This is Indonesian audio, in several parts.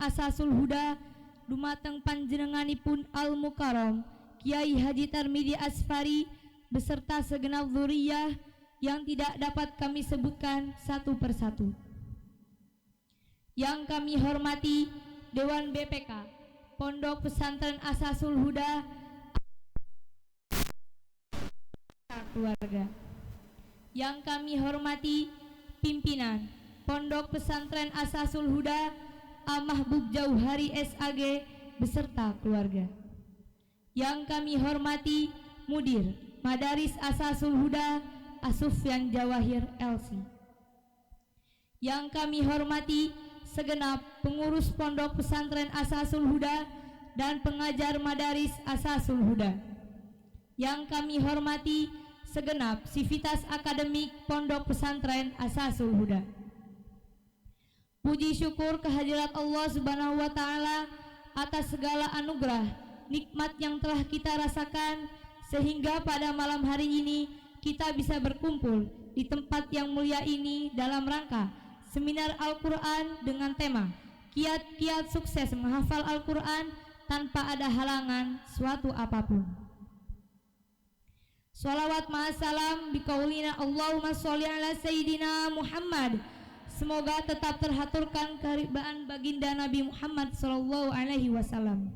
Asasul Huda dumateng panjenenganipun Al Mukarram Kiai Haji Tarmidi Asfari beserta segenap dzurriyyah yang tidak dapat kami sebutkan satu persatu. Yang kami hormati Dewan BPK Pondok Pesantren Asasul Huda keluarga. Yang kami hormati pimpinan Pondok Pesantren Asasul Huda A Mahbub Jauhari SAG beserta keluarga. Yang kami hormati Mudir Madaris Asasul Huda Asufyan Jawahir LC. Yang kami hormati segenap pengurus Pondok Pesantren Asasul Huda dan pengajar Madaris Asasul Huda. Yang kami hormati segenap sivitas akademik Pondok Pesantren Asasul Huda. Puji syukur kehadirat Allah Subhanahu wa taala atas segala anugerah nikmat yang telah kita rasakan sehingga pada malam hari ini kita bisa berkumpul di tempat yang mulia ini dalam rangka seminar Al-Quran dengan tema kiat-kiat sukses menghafal Al-Quran tanpa ada halangan suatu apapun. Sholawat ma'asalam biqaulina Allahumma sholli ala Sayyidina Muhammad. Semoga tetap terhaturkan keharibaan baginda Nabi Muhammad sallallahu alaihi wasallam.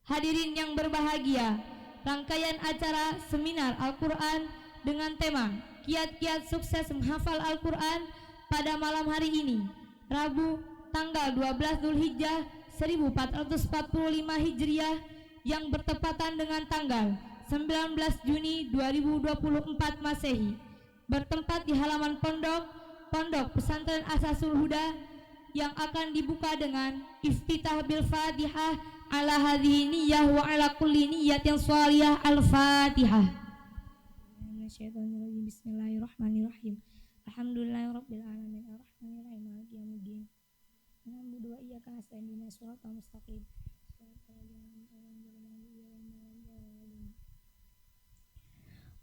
Hadirin yang berbahagia, rangkaian acara seminar Al-Quran dengan tema kiat-kiat sukses menghafal Al-Quran pada malam hari ini, Rabu tanggal 12 Dzulhijjah 1445 Hijriah yang bertepatan dengan tanggal 19 Juni 2024 Masehi, bertempat di halaman Pondok Pesantren Asasul Huda yang akan dibuka dengan iftitah bil Fatihah ala hadhihi niyyah wa ala kulli niyyatin shalihah. Al-Fatihah. Bismillahirrahmanirrahim. Alhamdulillahirabbil alamin arrahmanir rahim maliki yaumiddin. Na'budu wa iyyaka nasta'in ihdinas siratal mustaqim.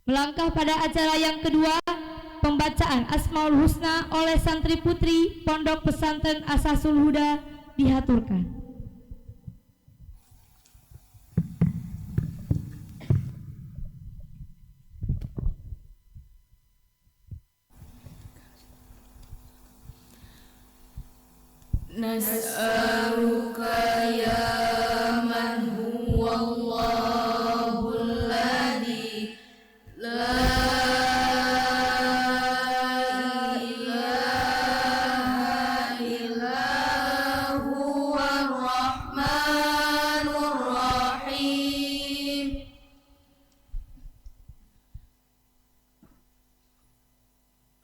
Melangkah pada acara yang kedua, pembacaan Asmaul Husna oleh santri putri Pondok Pesantren Asasul Huda dihaturkan. Nas'aluka ya man huwallahul ladzi la ilaha illa huwar rahmanur rahim.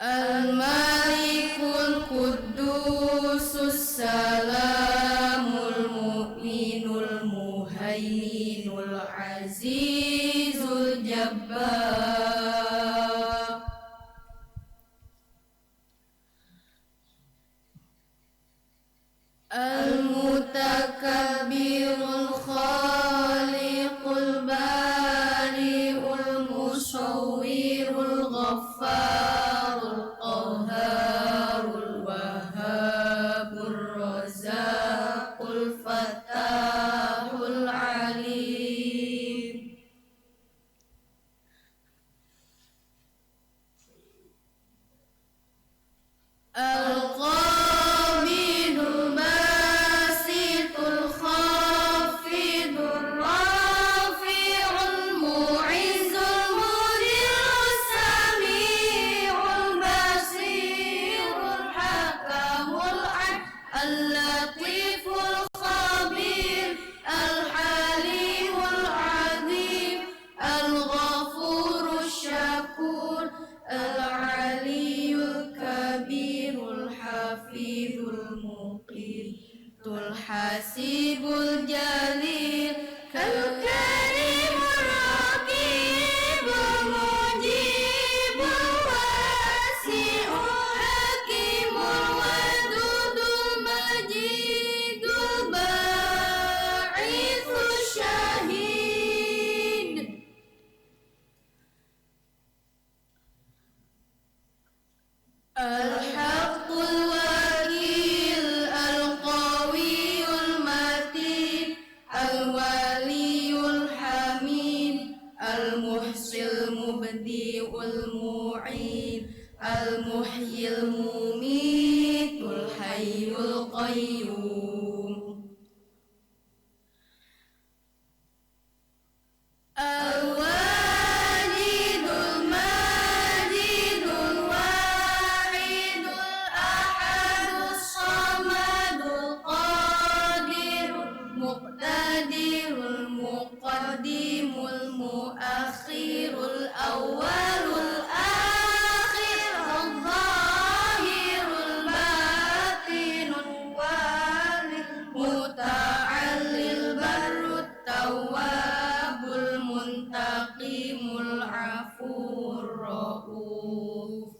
Al-Malikul Quddusus Salamul Mu'minul Muhaiminul Azizul Jabbar. Al-Mutakabbirul Khaliqul Bari'ul Musawwirul Ghaffarul Qahharul Wahhabur Razzaqul Fattahul Alim. Al-Qabidul Basitul Khafidul Rafi'ul Mu'izzul Mudhillus Sami'ul Basirul Hakamul Al-Latiful Khabir Al-Halimul Azim Al-Ghafurus Syakur Al-Aliyul Kabirul Hafizul Muqitul Hasibul Jalil Kal-Karimul Raqibul Mujibul Wasi'ul Hakimul Wadudul Majidul Ba'ithul Syahid. Al-Haqqul Wakil Al-Qadir القيوم الواجد الماجد الواحد الأحد الصمد القادر المقتدر المقدم المؤخر الأول الآخر الظاهر الباطن الوالي المتعالي البر التواب المنتقم العفو الرؤوف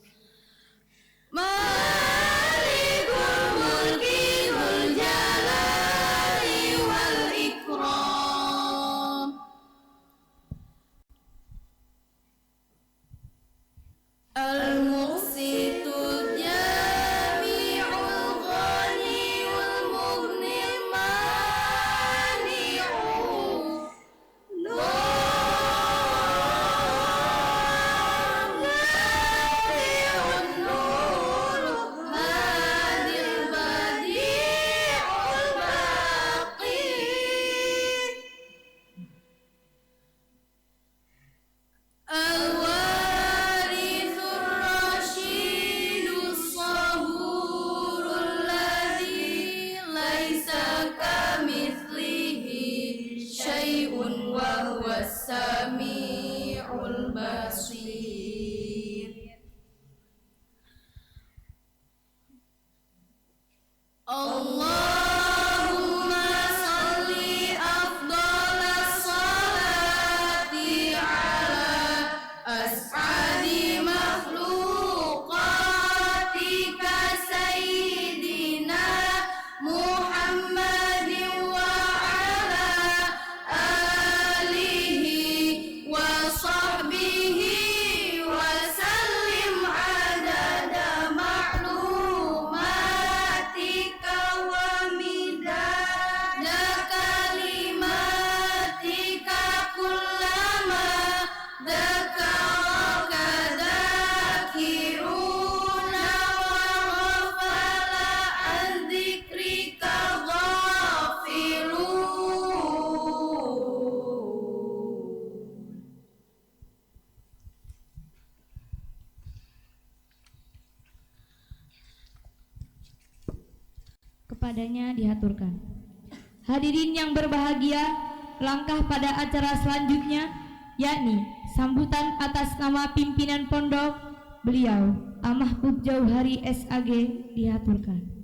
مالك الملك ذو الجلال والإكرام المقسط الجامع الغني المغني المانع نافع النور الهادي البديع الباقي الوارث الرشيد الصبور الذي ليس كمثله شيء وهو السميع البصير اللهم صل أفضل الصلاة على أسعد مخلوقاتك سيدنا محمد وعلى آله وصحبه وسلم عدد معلوماتك ومداد كلماتك كلما ذكرك ذاكرون وغفل عن ذكرك غافلون. Kepadanya dihaturkan. Hadirin yang berbahagia, langkah pada acara selanjutnya, yakni sambutan atas nama pimpinan pondok beliau Mahfud Jauhari SAG dihaturkan.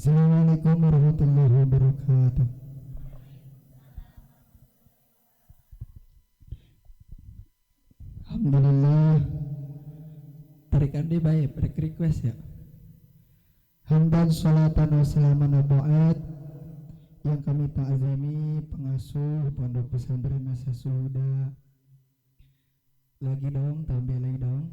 Assalamualaikum warahmatullahi wabarakatuh. Alhamdulillah. Tarikan dia baik, break request ya. Hamdan sholatan wa salaman aba'ad. Yang kami ta'zimi pengasuh Pondok Pesantren Asasuda. Lagi dong, tambah lagi dong.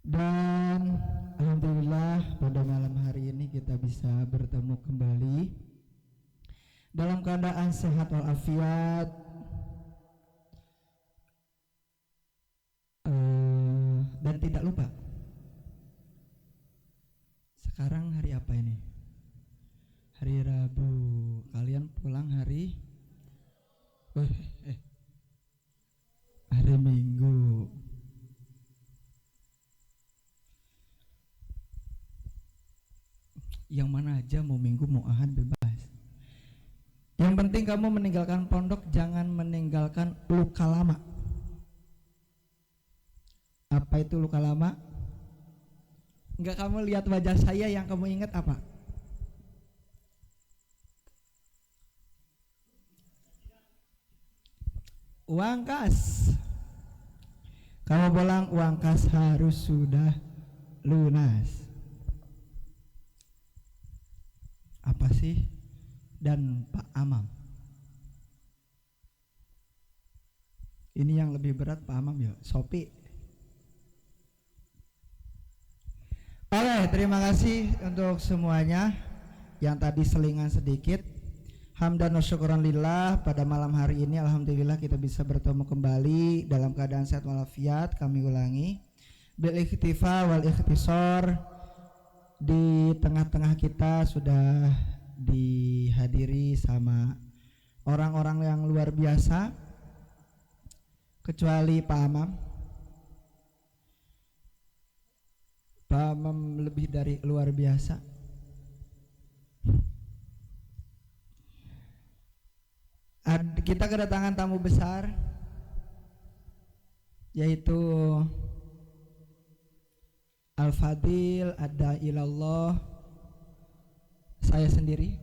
Dan alhamdulillah pada malam hari ini kita bisa bertemu kembali dalam keadaan sehat walafiat, dan tidak lupa sekarang hari apa ini? Hari Rabu. Kalian pulang hari hari Minggu. Yang mana aja, mau Minggu mau Ahad bebas. Yang penting kamu meninggalkan pondok jangan meninggalkan luka lama. Apa itu luka lama? Enggak, kamu lihat wajah saya yang kamu ingat apa? Uang kas. Kamu bilang uang kas harus sudah lunas. Apa sih? Dan Pak Amam. Ini yang lebih berat Pak Amam ya, Sopi. Oke, terima kasih untuk semuanya yang tadi selingan sedikit. Hamdan wa syukuran lillah, pada malam hari ini alhamdulillah kita bisa bertemu kembali dalam keadaan sehat walafiat. Kami ulangi, bil ikhtifa wal ikhtisor, di tengah-tengah kita sudah dihadiri sama orang-orang yang luar biasa, kecuali Pak Amam. Pak Amam lebih dari luar biasa. Kita kedatangan tamu besar, yaitu Al-Fadil Adda Ilallah, saya sendiri.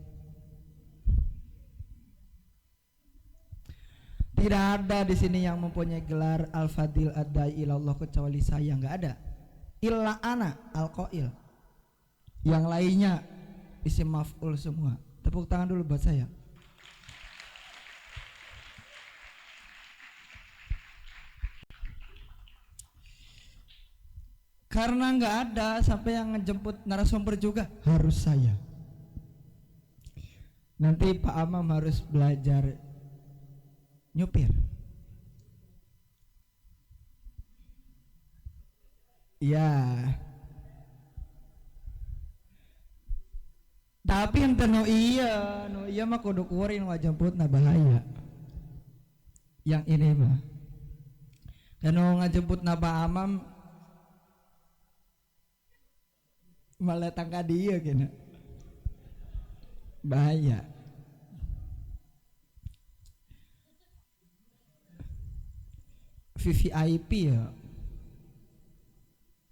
Tidak ada di sini yang mempunyai gelar Al-Fadil Adda Ilallah kecuali saya, nggak ada. Illa ana al-qail. Yang lainnya isim maf'ul semua. Tepuk tangan dulu buat saya. Karena nggak ada sampai yang ngejemput narasumber juga harus saya. Nanti Pak Amam harus belajar nyupir. Ya. Tapi ente no iya mah kudu kuring ngajemputna bahaya. Yang ini mah. Kanu ngajemputna Pak Amam malah tangka dia gini, bahaya. VVIP ya,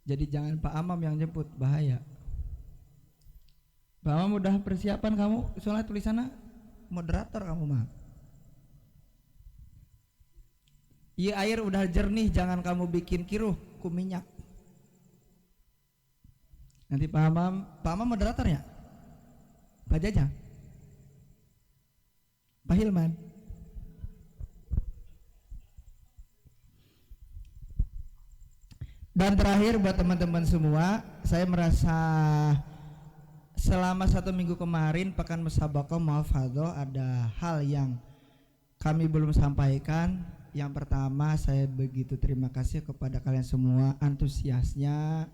jadi jangan Pak Amam yang jemput, bahaya. Pak Amam udah persiapan kamu, soalnya tulisannya moderator kamu mah. Iya, air udah jernih, jangan kamu bikin kiruh ku minyak. Nanti Pak Amam moderatornya, Pak Jajang, Pak Hilman. Dan terakhir buat teman-teman semua, saya merasa selama 1 minggu kemarin pekan Musabaqah Muhafadzah ada hal yang kami belum sampaikan. Yang pertama, saya begitu terima kasih kepada kalian semua antusiasnya,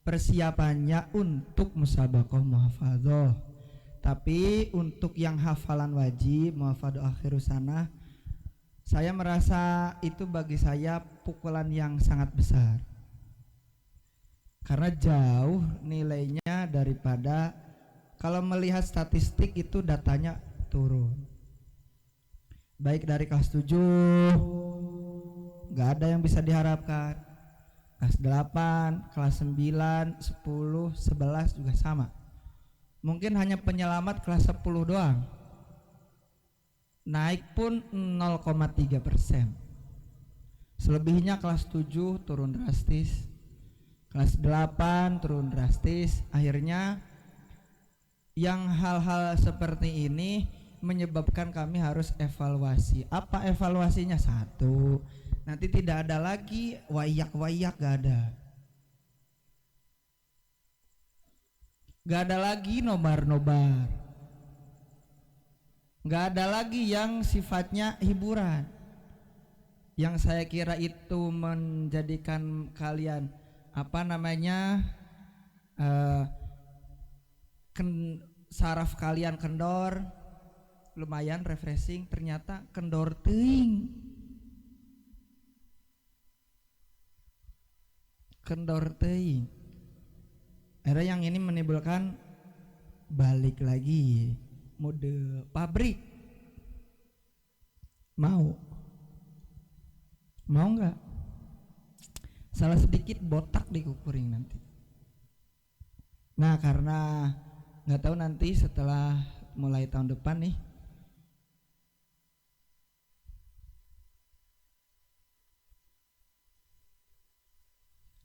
persiapannya untuk Musabaqah Muhafadzah. Tapi untuk yang hafalan wajib Muhafadzah akhirus sanah, saya merasa itu bagi saya pukulan yang sangat besar, karena jauh nilainya daripada kalau melihat statistik itu datanya turun. Baik dari kelas 7 gak ada yang bisa diharapkan, kelas 8, kelas 9, 10, 11 juga sama. Mungkin hanya penyelamat kelas 10 doang, naik pun 0,3%. Selebihnya kelas 7 turun drastis, kelas 8 turun drastis. Akhirnya yang hal-hal seperti ini menyebabkan kami harus evaluasi. Apa evaluasinya? 1, nanti tidak ada lagi wayak-wayak, gak ada. Gak ada lagi nobar-nobar. Gak ada lagi yang sifatnya hiburan, yang saya kira itu menjadikan kalian saraf kalian kendor, lumayan refreshing. Ternyata kendor teuing, kendor teuing. Ada yang ini menimbulkan balik lagi mode pabrik. Mau nggak? Salah sedikit botak di kukuring nanti. Nah, karena nggak tahu nanti setelah mulai tahun depan nih,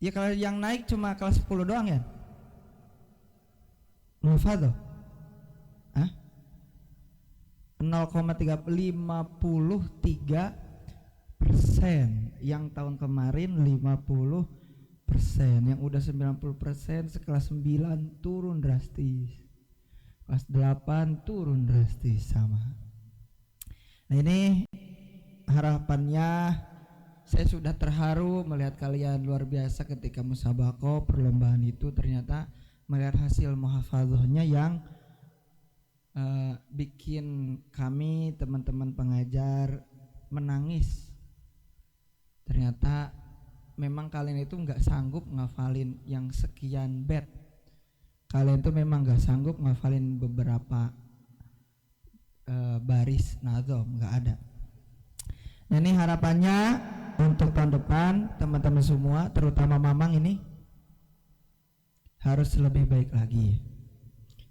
ya kalau yang naik cuma kelas 10 doang ya. Mufadah. Hah? 0,353%. Yang tahun kemarin 50%, yang udah 90%, sekelas 9 turun drastis, kelas 8 turun drastis sama. Nah ini harapannya, saya sudah terharu melihat kalian luar biasa ketika musabaqah perlombaan itu, ternyata melihat hasil muhafadzahnya yang bikin kami teman-teman pengajar menangis. Ternyata memang kalian itu nggak sanggup ngafalin yang sekian bait. Kalian tuh memang nggak sanggup ngafalin beberapa baris nazom, nggak ada. Nah ini harapannya untuk tahun depan teman-teman semua, terutama Mamang ini harus lebih baik lagi.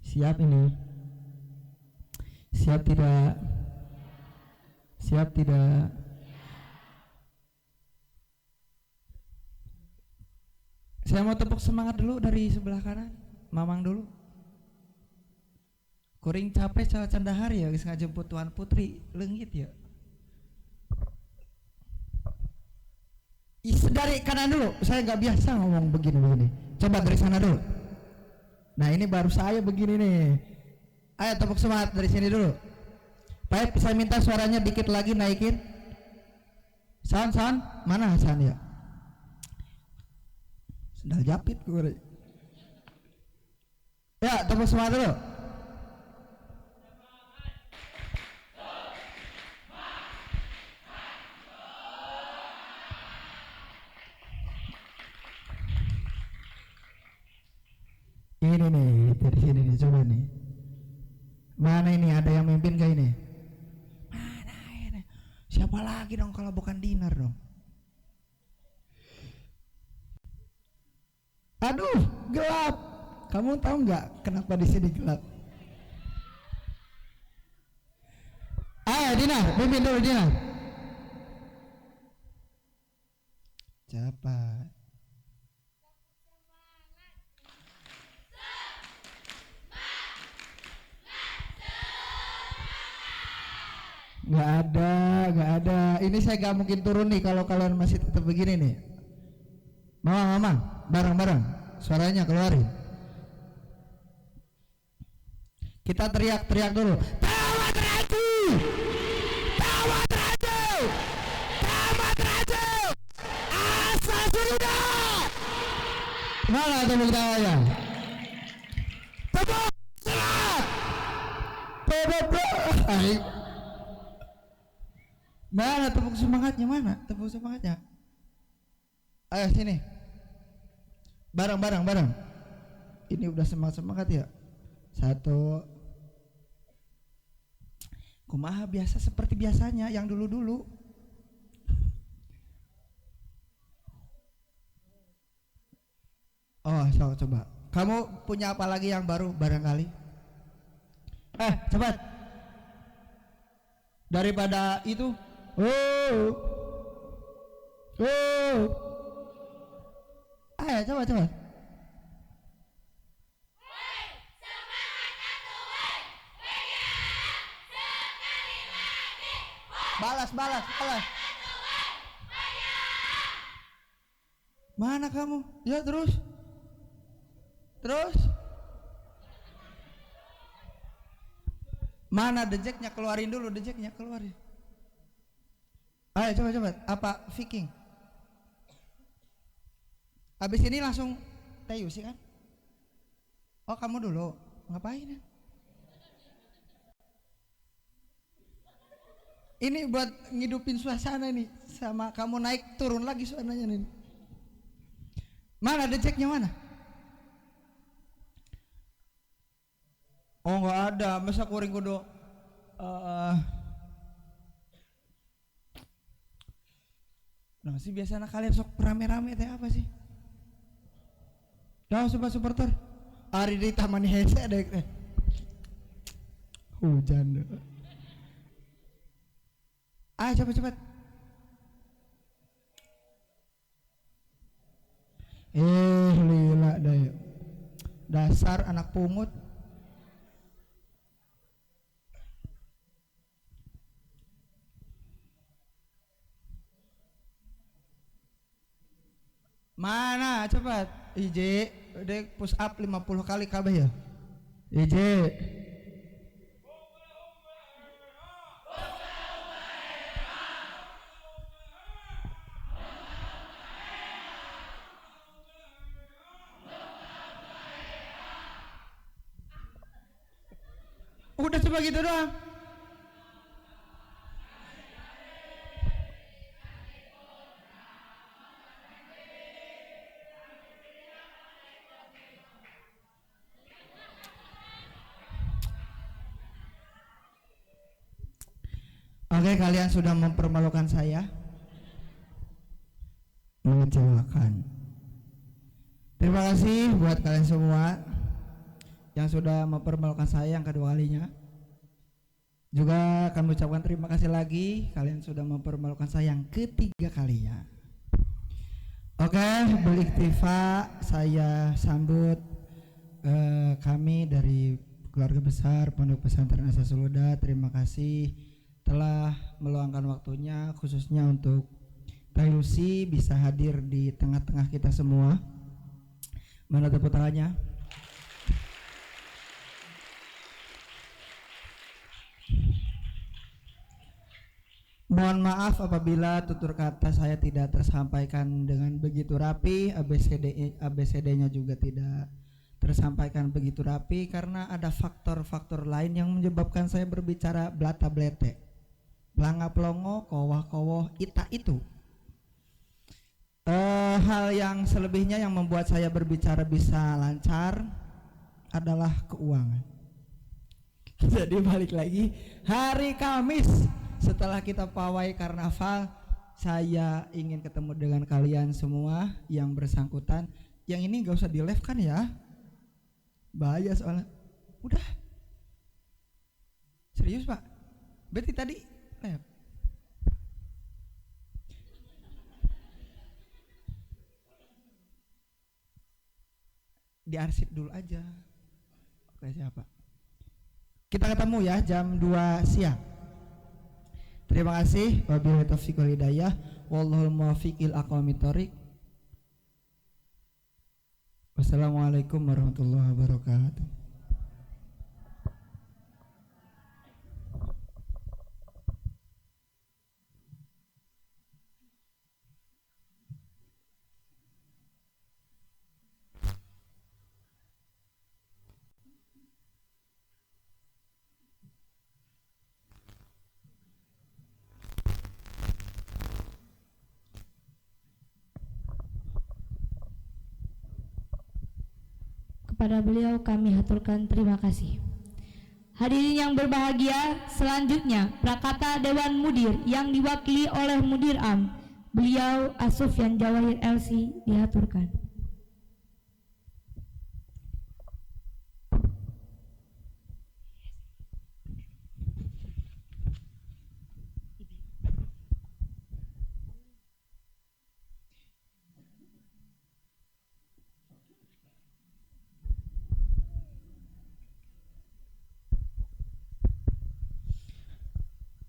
Siap ini? Siap tidak? Siap tidak? Saya mau tepuk semangat dulu dari sebelah kanan, Mamang dulu. Kuring capek cawa candahari ya, geus ngajemput Tuan Putri leungit ya. Dari kanan dulu, saya nggak biasa ngomong begini-begini. Coba dari sana dulu. Nah ini baru saya begini nih. Ayo tepuk semangat dari sini dulu. Baik, saya minta suaranya dikit lagi naikin. Sound, mana Hasan ya? Sendal japit gue. Ya, tepuk semangat dulu. Ini nih, dari sini nih, coba nih. Mana ini, ada yang mimpin gak ini? Mana ini? Siapa lagi dong kalau bukan Dinar dong? Aduh, gelap. Kamu tahu nggak kenapa di sini gelap? Ayo Dinar, mimpin dulu Dinar. Cepat. Nggak ada. Ini saya nggak mungkin turun nih kalau kalian masih tetap begini nih. Mama, bareng-bareng, suaranya keluarin. Kita teriak-teriak dulu. Tamat Raju! Tamat Raju! Tamat Raju! Asa sudah! Mana tepuk tangannya? Tepuk semangat! Tepuk. Mana tepuk semangatnya, mana? Tepuk semangatnya. Ayo sini. Bareng. Ini udah semangat ya. 1. Kumaha biasa seperti biasanya yang dulu-dulu. Oh, coba. Kamu punya apa lagi yang baru barangkali? Cepat. Daripada itu. Ayo coba. Balas. Mana kamu? Ya terus. Mana dejeknya, keluarin dulu dejeknya, keluarin. Ayo coba. Apa Viking? Habis ini langsung Tayu sih kan? Oh kamu dulu, ngapain ya? Ini buat ngidupin suasana nih, sama kamu naik turun lagi suasananya nih. Mana dejeknya mana? Oh nggak ada, masa kuring kudu Nah sih biasanya kalian sok rame-rame teh apa sih? Dah sobat supporter. Ari di taman hese dek teh. Hujan deh. Cepat-cepat. Lila deh. Dasar anak pungut. Mana cepat IJ dek push up 50 kali kabeh ya IJ udah coba gitu doang. Oke, kalian sudah mempermalukan saya, mengecewakan. Terima kasih buat kalian semua yang sudah mempermalukan saya yang kedua kalinya. Juga kami ucapkan terima kasih lagi, kalian sudah mempermalukan saya yang ketiga kalinya. Oke, beriktifa saya sambut kami dari keluarga besar Pondok Pesantren Asasul Huda. Terima kasih telah meluangkan waktunya khususnya untuk Teh Lucy bisa hadir di tengah-tengah kita semua. Mana tepuk tangannya? Mohon maaf apabila tutur kata saya tidak tersampaikan dengan begitu rapi, ABCD-nya juga tidak tersampaikan begitu rapi karena ada faktor-faktor lain yang menyebabkan saya berbicara blata blete. Belanga pelongo, kowah-kowoh, ita itu. Hal yang selebihnya yang membuat saya berbicara bisa lancar adalah keuangan. Jadi balik lagi hari Kamis setelah kita pawai karnaval, saya ingin ketemu dengan kalian semua yang bersangkutan. Yang ini gak usah di live kan ya? Bahaya soalnya. Udah. Serius Pak? Berarti tadi live. Diarsip dulu aja. Oke siapa? Kita ketemu ya jam 2 siang. Terima kasih. Wabillahi taufiq wal hidayah. Wallahul muwaffiq ila aqwamit thoriq. Wassalamualaikum warahmatullahi wabarakatuh. Kepada beliau kami haturkan terima kasih. Hadirin yang berbahagia, selanjutnya Prakata Dewan Mudir yang diwakili oleh Mudir Am, beliau Asufyan Jawahir LC dihaturkan.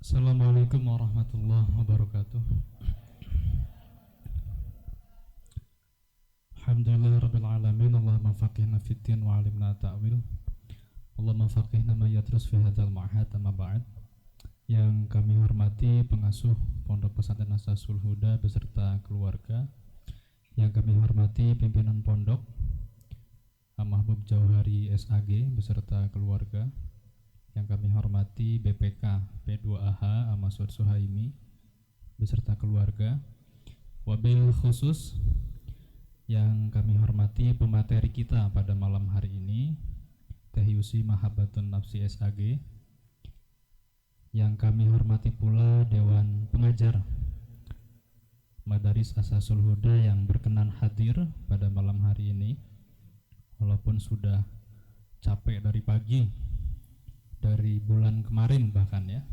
Assalamualaikum warahmatullahi wabarakatuh. Alhamdulillahirabbil alamin. Allahumma faqihna fiddin wa 'allimna ta'wil. Allahumma faqihna ma yatrus fi hadzal ma'had amma ba'd. Yang kami hormati pengasuh Pondok Pesantren Asassul Huda beserta keluarga. Yang kami hormati pimpinan pondok Mahbub Jauhari SAG beserta keluarga. Yang kami hormati BPK P2AH Masud Suhaimi beserta keluarga. Wabil khusus yang kami hormati pemateri kita pada malam hari ini, Teh Yusi Mahabbatun Nafsi SAG. Yang kami hormati pula Dewan Pengajar Madaris Asasul Huda yang berkenan hadir pada malam hari ini, walaupun sudah capek dari pagi, dari bulan kemarin bahkan ya.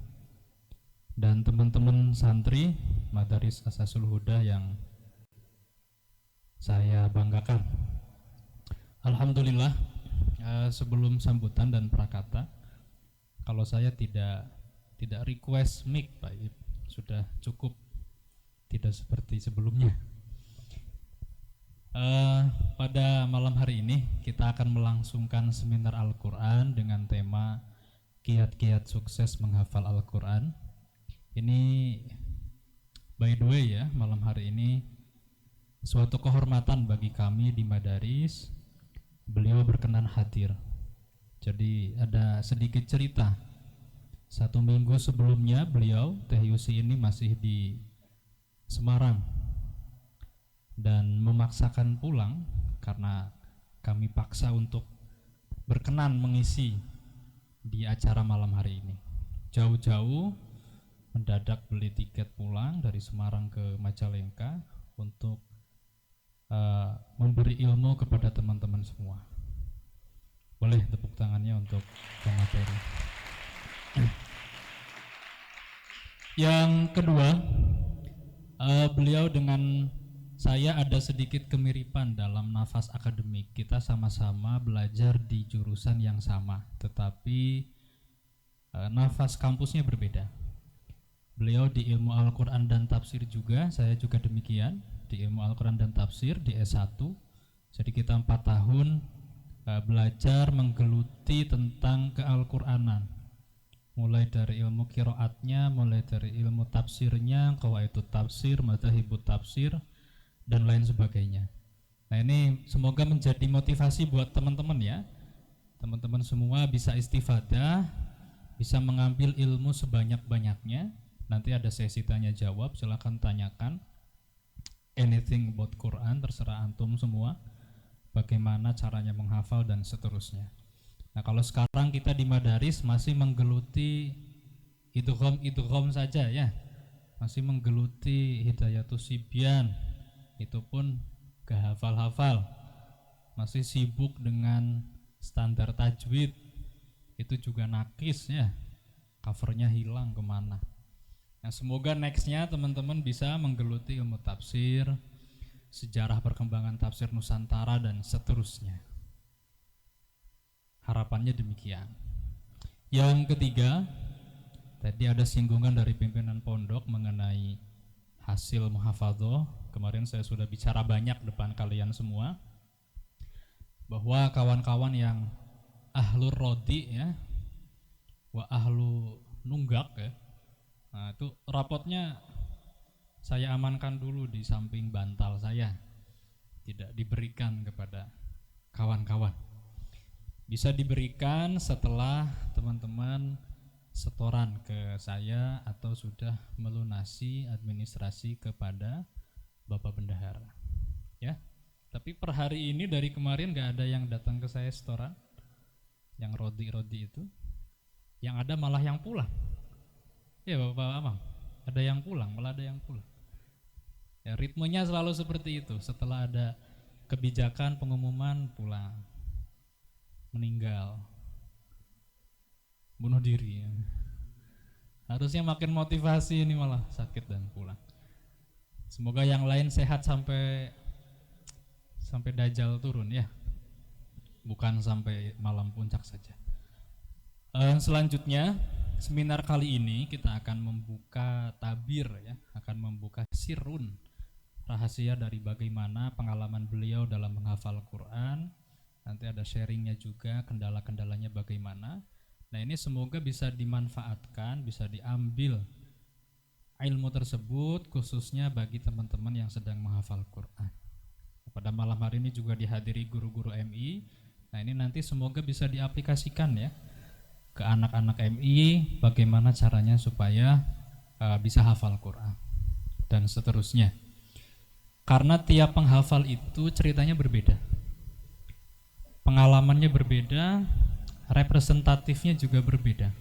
Dan teman-teman santri Madaris Asasul Huda yang saya banggakan. Alhamdulillah, sebelum sambutan dan prakata, kalau saya tidak request mic Pak Ib, sudah cukup, tidak seperti sebelumnya. Pada malam hari ini kita akan melangsungkan seminar Al-Quran dengan tema kiat-kiat sukses menghafal Al-Quran. Ini by the way ya, malam hari ini suatu kehormatan bagi kami di Madaris, beliau berkenan hadir. Jadi ada sedikit cerita. 1 minggu sebelumnya beliau, Teh Yusi ini masih di Semarang dan memaksakan pulang karena kami paksa untuk berkenan mengisi di acara malam hari ini. Jauh-jauh mendadak beli tiket pulang dari Semarang ke Majalengka untuk memberi ilmu kepada teman-teman semua. Boleh tepuk tangannya untuk pemateri. Yang kedua, beliau dengan saya ada sedikit kemiripan dalam nafas akademik. Kita sama-sama belajar di jurusan yang sama, tetapi nafas kampusnya berbeda. Beliau di ilmu Al-Quran dan Tafsir juga, saya juga demikian di ilmu Al-Quran dan Tafsir di S1. Jadi kita 4 tahun belajar menggeluti tentang ke-Al-Quranan, mulai dari ilmu qiraatnya, mulai dari ilmu tafsirnya, qawaidut tafsir, madzhabut tafsir, dan lain sebagainya. Nah ini semoga menjadi motivasi buat teman-teman ya. Teman-teman semua bisa istifadah, bisa mengambil ilmu sebanyak-banyaknya. Nanti ada sesi tanya jawab, silakan tanyakan anything about Quran, terserah antum semua, bagaimana caranya menghafal dan seterusnya. Nah kalau sekarang kita di Madaris masih menggeluti idgham saja ya, masih menggeluti Hidayatus Sibyan, itu pun gak hafal-hafal, masih sibuk dengan standar tajwid, itu juga nakis ya, covernya hilang kemana. Nah, semoga nextnya teman-teman bisa menggeluti ilmu tafsir, sejarah perkembangan tafsir Nusantara dan seterusnya. Harapannya demikian. Yang ketiga, tadi ada singgungan dari pimpinan pondok mengenai hasil muhafadzah. Kemarin saya sudah bicara banyak depan kalian semua bahwa kawan-kawan yang ahlur rodi ya, wa ahlu nunggak ya. Nah itu rapotnya saya amankan dulu di samping bantal saya, tidak diberikan kepada kawan-kawan. Bisa diberikan setelah teman-teman setoran ke saya atau sudah melunasi administrasi kepada Bapak Bendahara ya. Tapi per hari ini dari kemarin gak ada yang datang ke saya setoran, yang rodi-rodi itu, yang ada malah yang pulang. Ya Bapak Amang, ada yang pulang, malah ada yang pulang. Ya, ritmenya selalu seperti itu. Setelah ada kebijakan pengumuman pulang, meninggal, bunuh diri. Harusnya makin motivasi, ini malah sakit dan pulang. Semoga yang lain sehat sampai Dajjal turun ya, bukan sampai malam puncak saja. Selanjutnya seminar kali ini kita akan membuka tabir ya, akan membuka sirrun, rahasia dari bagaimana pengalaman beliau dalam menghafal Quran. Nanti ada sharingnya juga, kendala-kendalanya bagaimana. Nah ini semoga bisa dimanfaatkan, bisa diambil ilmu tersebut khususnya bagi teman-teman yang sedang menghafal Quran. Pada malam hari ini juga dihadiri guru-guru MI. Nah ini nanti semoga bisa diaplikasikan ya ke anak-anak MI, bagaimana caranya supaya bisa hafal Quran dan seterusnya. Karena tiap penghafal itu ceritanya berbeda, pengalamannya berbeda, representatifnya juga berbeda.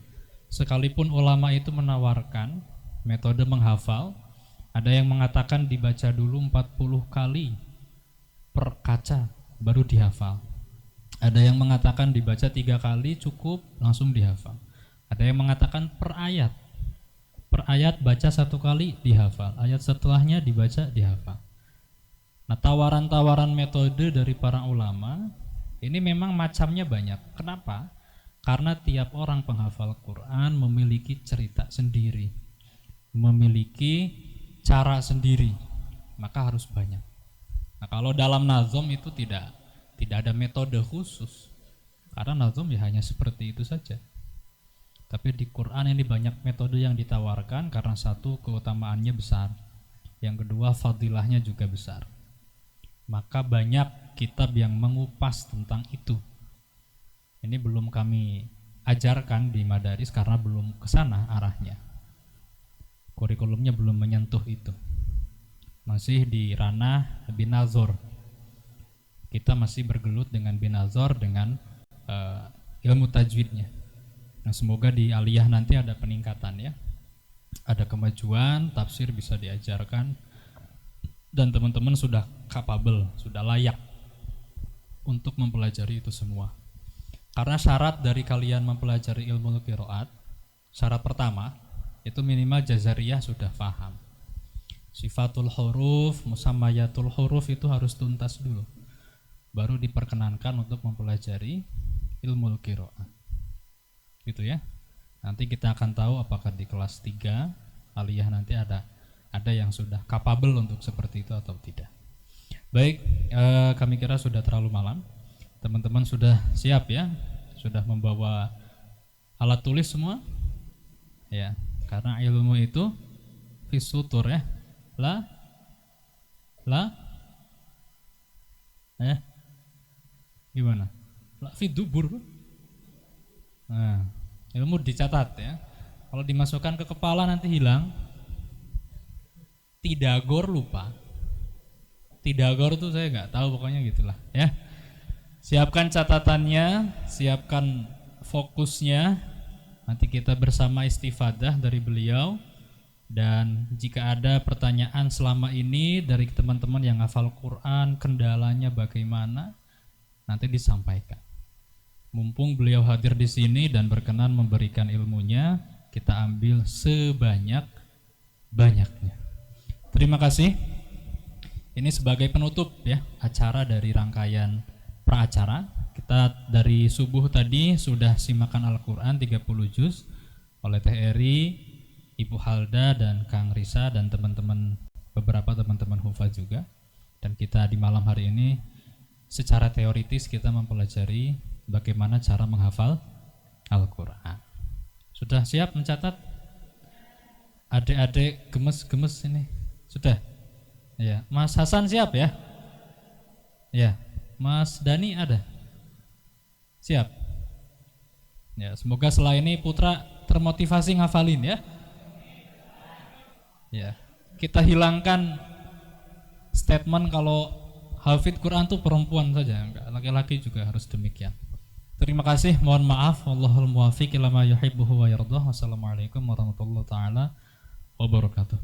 Sekalipun ulama itu menawarkan metode menghafal Ada yang mengatakan dibaca dulu 40 kali per kaca baru dihafal. Ada yang mengatakan dibaca 3 kali cukup langsung dihafal. Ada yang mengatakan per ayat. Per ayat baca 1 kali dihafal. Ayat setelahnya dibaca dihafal. Nah, tawaran-tawaran metode dari para ulama ini memang macamnya banyak. Kenapa? Karena tiap orang penghafal Quran memiliki cerita sendiri, memiliki cara sendiri, maka harus banyak. Nah, kalau dalam nazom itu tidak ada metode khusus, karena nazom ya hanya seperti itu saja. Tapi di Quran ini banyak metode yang ditawarkan karena satu, keutamaannya besar, yang kedua fadilahnya juga besar. Maka banyak kitab yang mengupas tentang itu. Ini belum kami ajarkan di madaris karena belum ke sana arahnya. Kurikulumnya belum menyentuh itu. Masih di ranah binazor. Kita masih bergelut dengan binazor, dengan ilmu tajwidnya. Nah, semoga di aliyah nanti ada peningkatan ya. Ada kemajuan, tafsir bisa diajarkan, dan teman-teman sudah capable, sudah layak untuk mempelajari itu semua. Karena syarat dari kalian mempelajari ilmu qiraat, syarat pertama itu minimal jazariyah sudah paham. Sifatul huruf, musammayatul huruf itu harus tuntas dulu, baru diperkenankan untuk mempelajari ilmu qiraat. Gitu ya. Nanti kita akan tahu apakah di kelas 3 aliyah nanti ada yang sudah capable untuk seperti itu atau tidak. Baik, kami kira sudah terlalu malam. Teman-teman sudah siap ya? Sudah membawa alat tulis semua? Ya, karena ilmu itu fisutur ya. Gimana? La fidubur. Nah, ilmu dicatat ya. Kalau dimasukkan ke kepala nanti hilang. Tidagor lupa. Tidagor tuh saya nggak tahu, pokoknya gitulah ya. Siapkan catatannya, siapkan fokusnya. Nanti kita bersama istifadah dari beliau. Dan jika ada pertanyaan selama ini dari teman-teman yang hafal Quran, kendalanya bagaimana, nanti disampaikan. Mumpung beliau hadir di sini dan berkenan memberikan ilmunya, kita ambil sebanyak-banyaknya. Terima kasih. Ini sebagai penutup ya acara dari rangkaian praacara. Kita dari subuh tadi sudah simakan Al-Quran 30 juz oleh Teh Eri, Ibu Halda dan Kang Risa dan beberapa teman-teman hufaz juga. Dan kita di malam hari ini secara teoritis kita mempelajari bagaimana cara menghafal Al-Quran. Sudah siap mencatat? Adik-adik gemes-gemes ini sudah? Ya, Mas Hasan siap ya? Ya, Mas Dani ada? Siap? Ya, semoga setelah ini Putra termotivasi ngafalin ya. Ya, kita hilangkan statement kalau hafid Quran itu perempuan saja, enggak, laki-laki juga harus demikian. Terima kasih, mohon maaf. Wallahul muwaffiq ila ma yuhibbuhu wa yardah. Wassalamualaikum warahmatullahi taala wabarakatuh.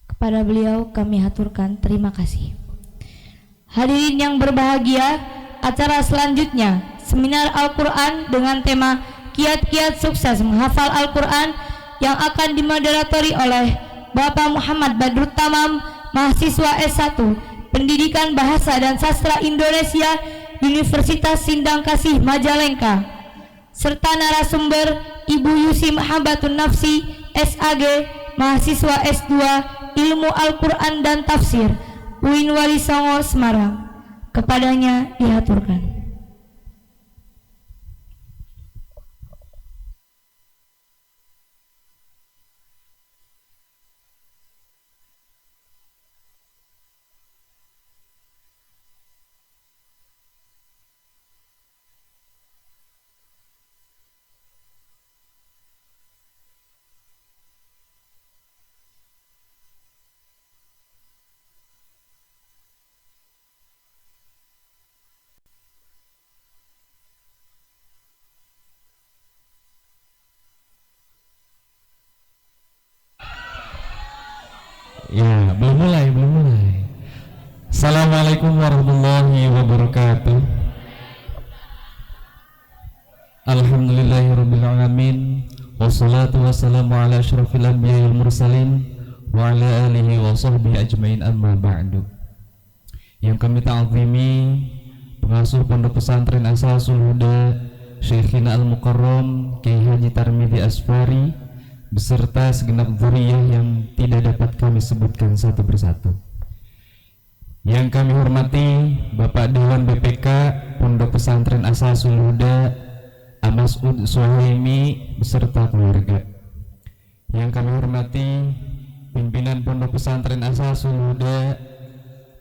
Kepada beliau kami haturkan terima kasih. Hadirin yang berbahagia, acara selanjutnya seminar Al-Quran dengan tema kiat-kiat sukses menghafal Al-Quran yang akan dimoderatori oleh Bapak Muhammad Badrut Tamam, mahasiswa S1 Pendidikan Bahasa dan Sastra Indonesia Universitas Sindang Kasih Majalengka, serta narasumber Ibu Yusi Mahabatun Nafsi SAG, mahasiswa S2 Ilmu Al-Quran dan Tafsir UIN Wali Songo Semarang. Kepadanya dihaturkan. Ya, belum mulai. Assalamualaikum warahmatullahi wabarakatuh. Alhamdulillahirabbil alamin. Wassalatu wassalamu ala asyrafil anbiya'i wal mursalin wa ala alihi wa sahbihi ajmain, amma ba'du. Yang kami ta'zimi pengasuh Pondok Pesantren Asasul Huda Syekhina Al-Mukarram Kiai Haji Tarmidhi Asfari beserta segenap dzurriyyah yang tidak dapat kami sebutkan satu persatu. Yang kami hormati Bapak Dewan BPK Pondok Pesantren Asasul Huda Mas'ud Suhaimi beserta keluarga. Yang kami hormati pimpinan Pondok Pesantren Asasul Huda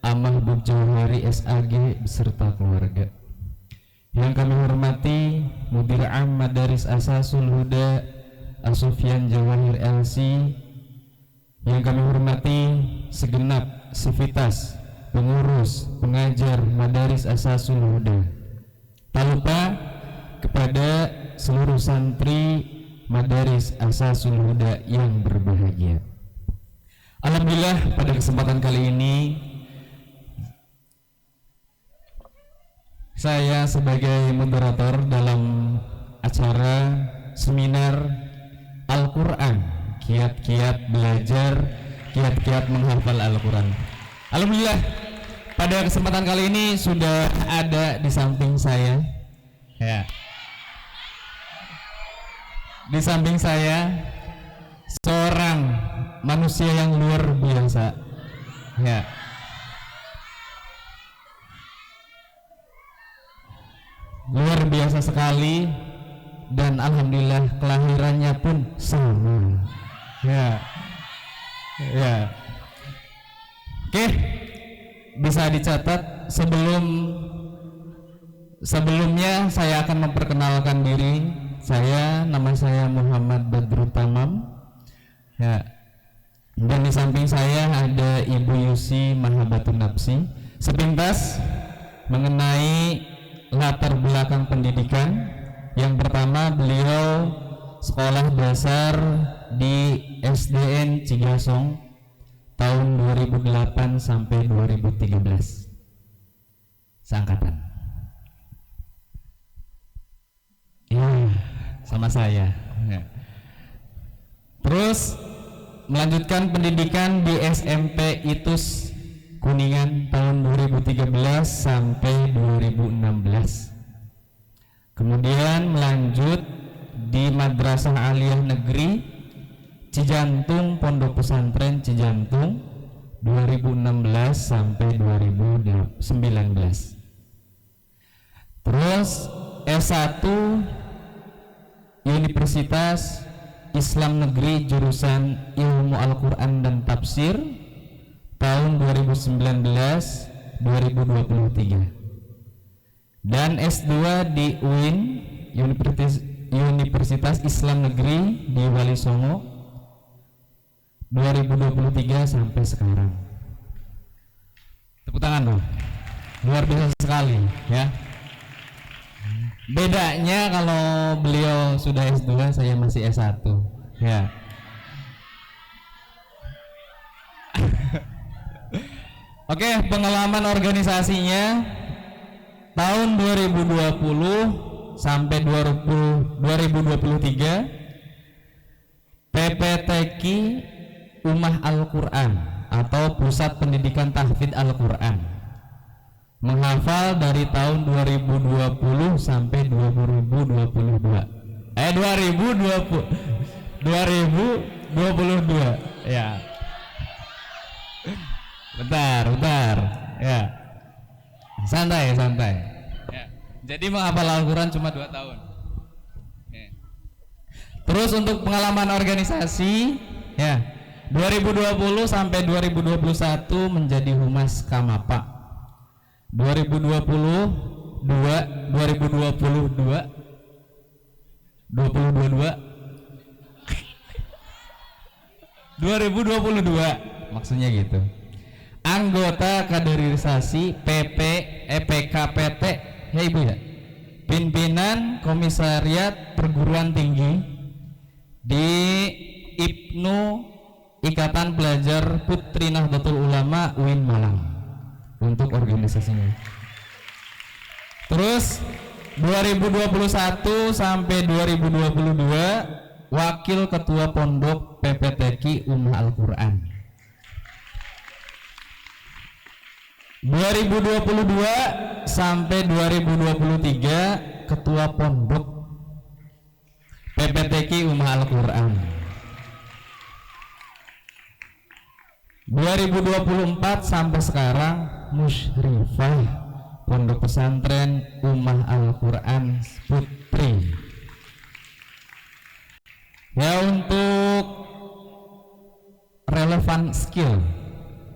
Mahbub Jauhari SAG beserta keluarga. Yang kami hormati Mudir Am Madaris Asasul Huda Asufyan Jawahir LC. Yang kami hormati segenap sivitas pengurus pengajar Madaris Asasul Huda. Tak lupa kepada seluruh santri Madaris Asasul Huda yang berbahagia. Alhamdulillah, pada kesempatan kali ini saya sebagai moderator dalam acara seminar Al-Quran, kiat-kiat belajar, kiat-kiat menghafal Al-Quran. Alhamdulillah, pada kesempatan kali ini sudah ada di samping saya, ya. Di samping saya seorang manusia yang luar biasa, ya. Luar biasa sekali, dan alhamdulillah kelahirannya pun sama, ya. Oke, bisa dicatat. Sebelumnya saya akan memperkenalkan diri. Nama saya Muhammad Badrut Tamam, ya. Dan di samping saya ada Ibu Yusi Mahabatun Nafsi. Sepintas mengenai latar belakang pendidikan. Yang pertama, beliau sekolah dasar di SDN Cigasong tahun 2008 sampai 2013, seangkatan. Ya, sama saya. Ya. Terus melanjutkan pendidikan di SMP ITUS Kuningan tahun 2013 sampai 2016. Kemudian melanjut di Madrasah Aliyah Negeri Cijantung, Pondok Pesantren Cijantung 2016 sampai 2019. Terus S1 Universitas Islam Negeri jurusan Ilmu Al-Quran dan Tafsir tahun 2019-2023. Dan S2 di UIN Universitas Islam Negeri di Wali Songo 2023 sampai sekarang. Tepuk tangan dong. Luar biasa sekali, ya. Bedanya kalau beliau sudah S2, saya masih S1, ya. Oke, pengalaman organisasinya tahun 2020 sampai 2023 PPTQ Ummah Al-Quran atau Pusat Pendidikan Tahfidz Al-Quran, menghafal dari tahun 2020 sampai 2022. 2022, ya. Bentar, ya. Santai. Ya. Jadi menghafal Al-Quran cuma 2 tahun. Ya. Terus untuk pengalaman organisasi, ya, 2020 sampai 2021 menjadi Humas Kamapa. 2022 maksudnya gitu. Anggota kaderisasi PKPT, ya Ibu ya, pimpinan Komisariat Perguruan Tinggi di Ibnu Ikatan Pelajar Putri Nahdlatul Ulama UIN Malang untuk organisasinya. Terus 2021 sampai 2022 Wakil Ketua Pondok PPTQ Ummah Al-Quran. 2022 sampai 2023 Ketua Pondok PPTQ Ummah Al-Quran. 2024 sampai sekarang Musyrifah Pondok Pesantren Ummah Al-Quran Putri. Ya, untuk relevan skill,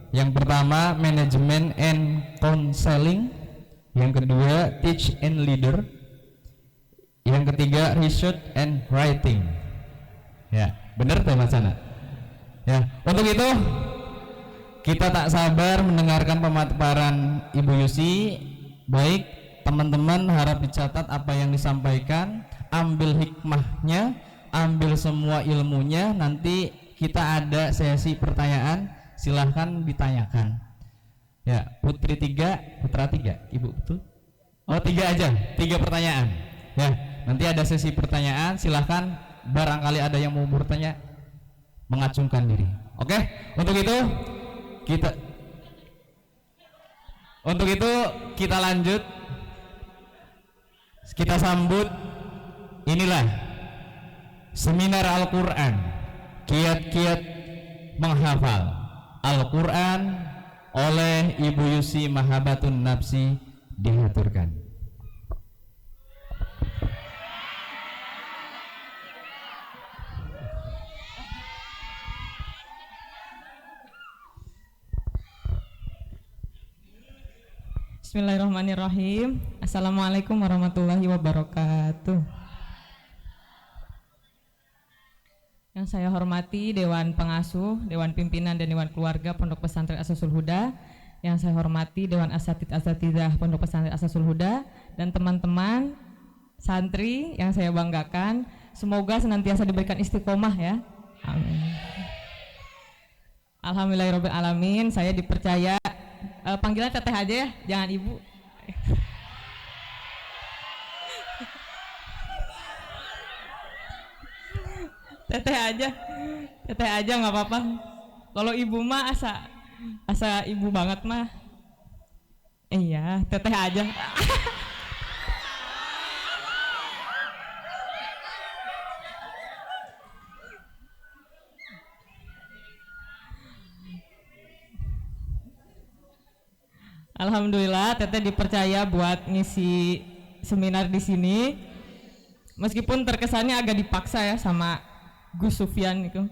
yang pertama manajemen and counseling, yang kedua teach and leader, yang ketiga research and writing. Ya, benar tuh Mas Ana. Ya, untuk itu kita tak sabar mendengarkan pemaparan Ibu Yusi. Baik teman-teman, harap dicatat apa yang disampaikan, ambil hikmahnya, ambil semua ilmunya. Nanti kita ada sesi pertanyaan, silahkan ditanyakan. Ya, Putri 3, Putra 3, Ibu betul? Oh 3 aja, 3 pertanyaan. Ya, nanti ada sesi pertanyaan, silahkan barangkali ada yang mau bertanya, mengacungkan diri. Oke, untuk itu kita lanjut, kita sambut. Inilah seminar Al-Quran, kiat-kiat menghafal Al-Quran oleh Ibu Yusi Mahabatun Nafsi dihaturkan. Bismillahirrahmanirrahim. Assalamualaikum warahmatullahi wabarakatuh. Yang saya hormati Dewan Pengasuh, Dewan Pimpinan dan Dewan Keluarga Pondok Pesantren Asasul Huda. Yang saya hormati Dewan Asatidzah Pondok Pesantren Asasul Huda dan teman-teman santri yang saya banggakan. Semoga senantiasa diberikan istiqomah ya. Amin. Alhamdulillahirabbil alamin. Saya dipercaya panggilan teteh aja ya, jangan ibu. teteh aja nggak apa-apa. Kalau ibu mah asa ibu banget mah. Iya, teteh aja. Alhamdulillah teteh dipercaya buat ngisi seminar di sini. Meskipun terkesannya agak dipaksa ya sama Gus Sufyan itu.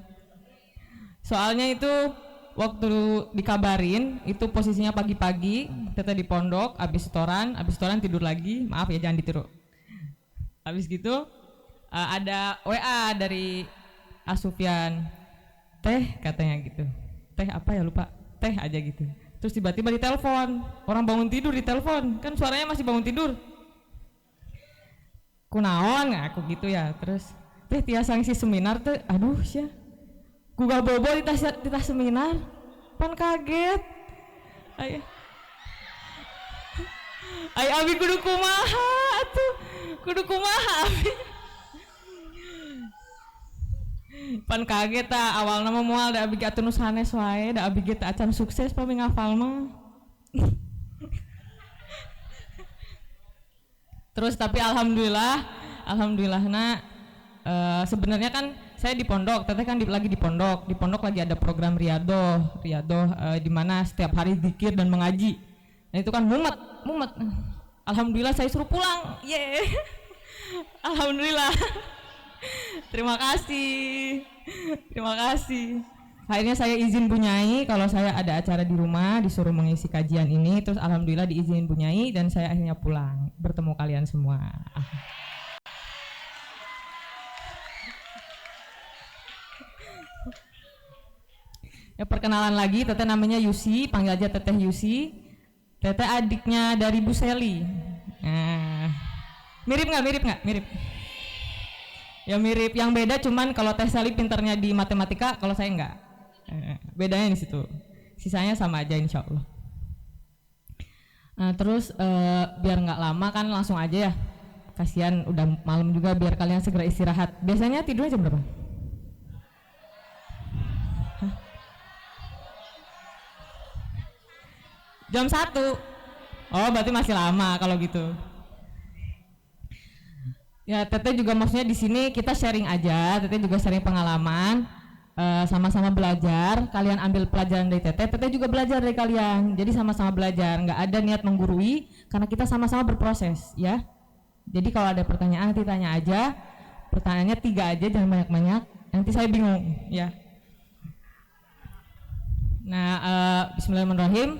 Soalnya itu waktu dikabarin itu posisinya pagi-pagi, teteh di pondok, habis setoran tidur lagi. Maaf ya, jangan ditiru. Habis gitu ada WA dari Sufyan. Teh katanya gitu. Teh apa ya lupa. Teh aja gitu. Terus tiba-tiba ditelepon, orang bangun tidur ditelepon, kan suaranya masih bangun tidur. Kunaon aku gitu ya. Terus teh tiasa ngisi seminar tuh, aduh sya, gugah bobo di tas seminar, pan kaget. Ay abi kudu kumaha atuh, kudu kumaha abi. Pan kaget awal nama mual da abi atuh nu sanes wae, da abi teh acan sukses pami ngafal mah. Terus tapi alhamdulillahna sebenarnya kan saya di pondok, teteh kan lagi di pondok lagi ada program riadoh di mana setiap hari zikir dan mengaji. Nah itu kan mumet. Alhamdulillah saya suruh pulang. Alhamdulillah. Terima kasih. Akhirnya saya izin Bunyai kalau saya ada acara di rumah disuruh mengisi kajian ini. Terus alhamdulillah diizinin Bunyai dan saya akhirnya pulang bertemu kalian semua. Ya, perkenalan lagi, teteh namanya Yusi, panggil aja teteh Yusi. Teteh adiknya dari Bu Seli. Nah, mirip nggak? Mirip. Ya mirip, yang beda cuman kalau Teh Sali pinternya di matematika, kalau saya enggak. Bedanya di situ. Sisanya sama aja insya Allah. Nah, terus biar nggak lama kan langsung aja ya. Kasihan udah malam juga, biar kalian segera istirahat. Biasanya tidurnya jam berapa? Hah? Jam 1. Oh, berarti masih lama kalau gitu. Ya, Teteh juga maksudnya di sini kita sharing aja. Teteh juga sharing pengalaman, sama-sama belajar. Kalian ambil pelajaran dari Teteh, Teteh juga belajar dari kalian. Jadi sama-sama belajar, nggak ada niat menggurui, karena kita sama-sama berproses, ya. Jadi kalau ada pertanyaan nanti tanya aja. Pertanyaannya 3 aja, jangan banyak-banyak. Nanti saya bingung, ya. Nah, Bismillahirrahmanirrahim.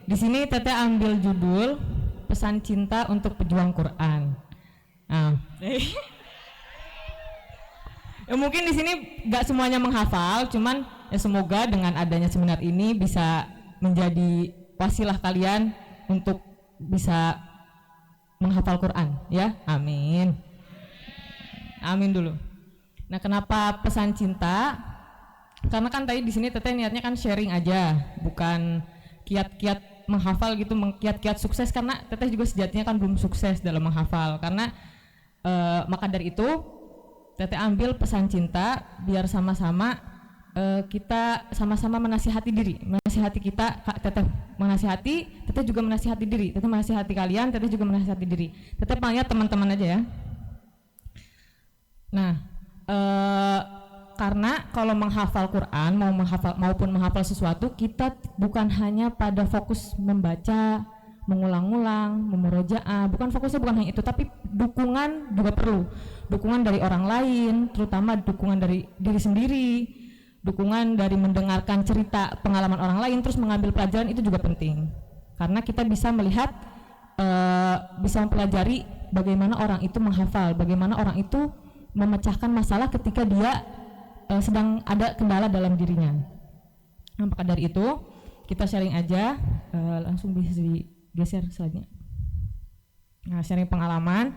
Di sini Teteh ambil judul Pesan Cinta untuk Pejuang Quran. Nah, ya mungkin di sini nggak semuanya menghafal, cuman ya semoga dengan adanya seminar ini bisa menjadi wasilah kalian untuk bisa menghafal Quran, ya. Amin. Amin dulu. Nah, kenapa pesan cinta? Karena kan tadi di sini Teteh niatnya kan sharing aja, bukan kiat-kiat menghafal gitu, kiat-kiat sukses, karena Teteh juga sejatinya kan belum sukses dalam menghafal. Karena maka dari itu Teteh ambil pesan cinta biar sama-sama kita sama-sama menasihati diri, menasihati kita. Teteh menasihati, Teteh juga menasihati diri. Teteh menasihati kalian, Teteh juga menasihati diri. Teteh panggil teman-teman aja ya. Nah, karena kalau menghafal Quran, maupun menghafal sesuatu, kita bukan hanya pada fokus membaca, mengulang-ulang, memurojaah, fokusnya bukan hanya itu, tapi dukungan juga perlu. Dukungan dari orang lain, terutama dukungan dari diri sendiri, dukungan dari mendengarkan cerita pengalaman orang lain, terus mengambil pelajaran, itu juga penting. Karena kita bisa melihat, bisa mempelajari bagaimana orang itu menghafal, bagaimana orang itu memecahkan masalah ketika dia sedang ada kendala dalam dirinya. Nah, maka dari itu kita sharing aja, langsung bisa digeser slide-nya. Nah, sharing pengalaman.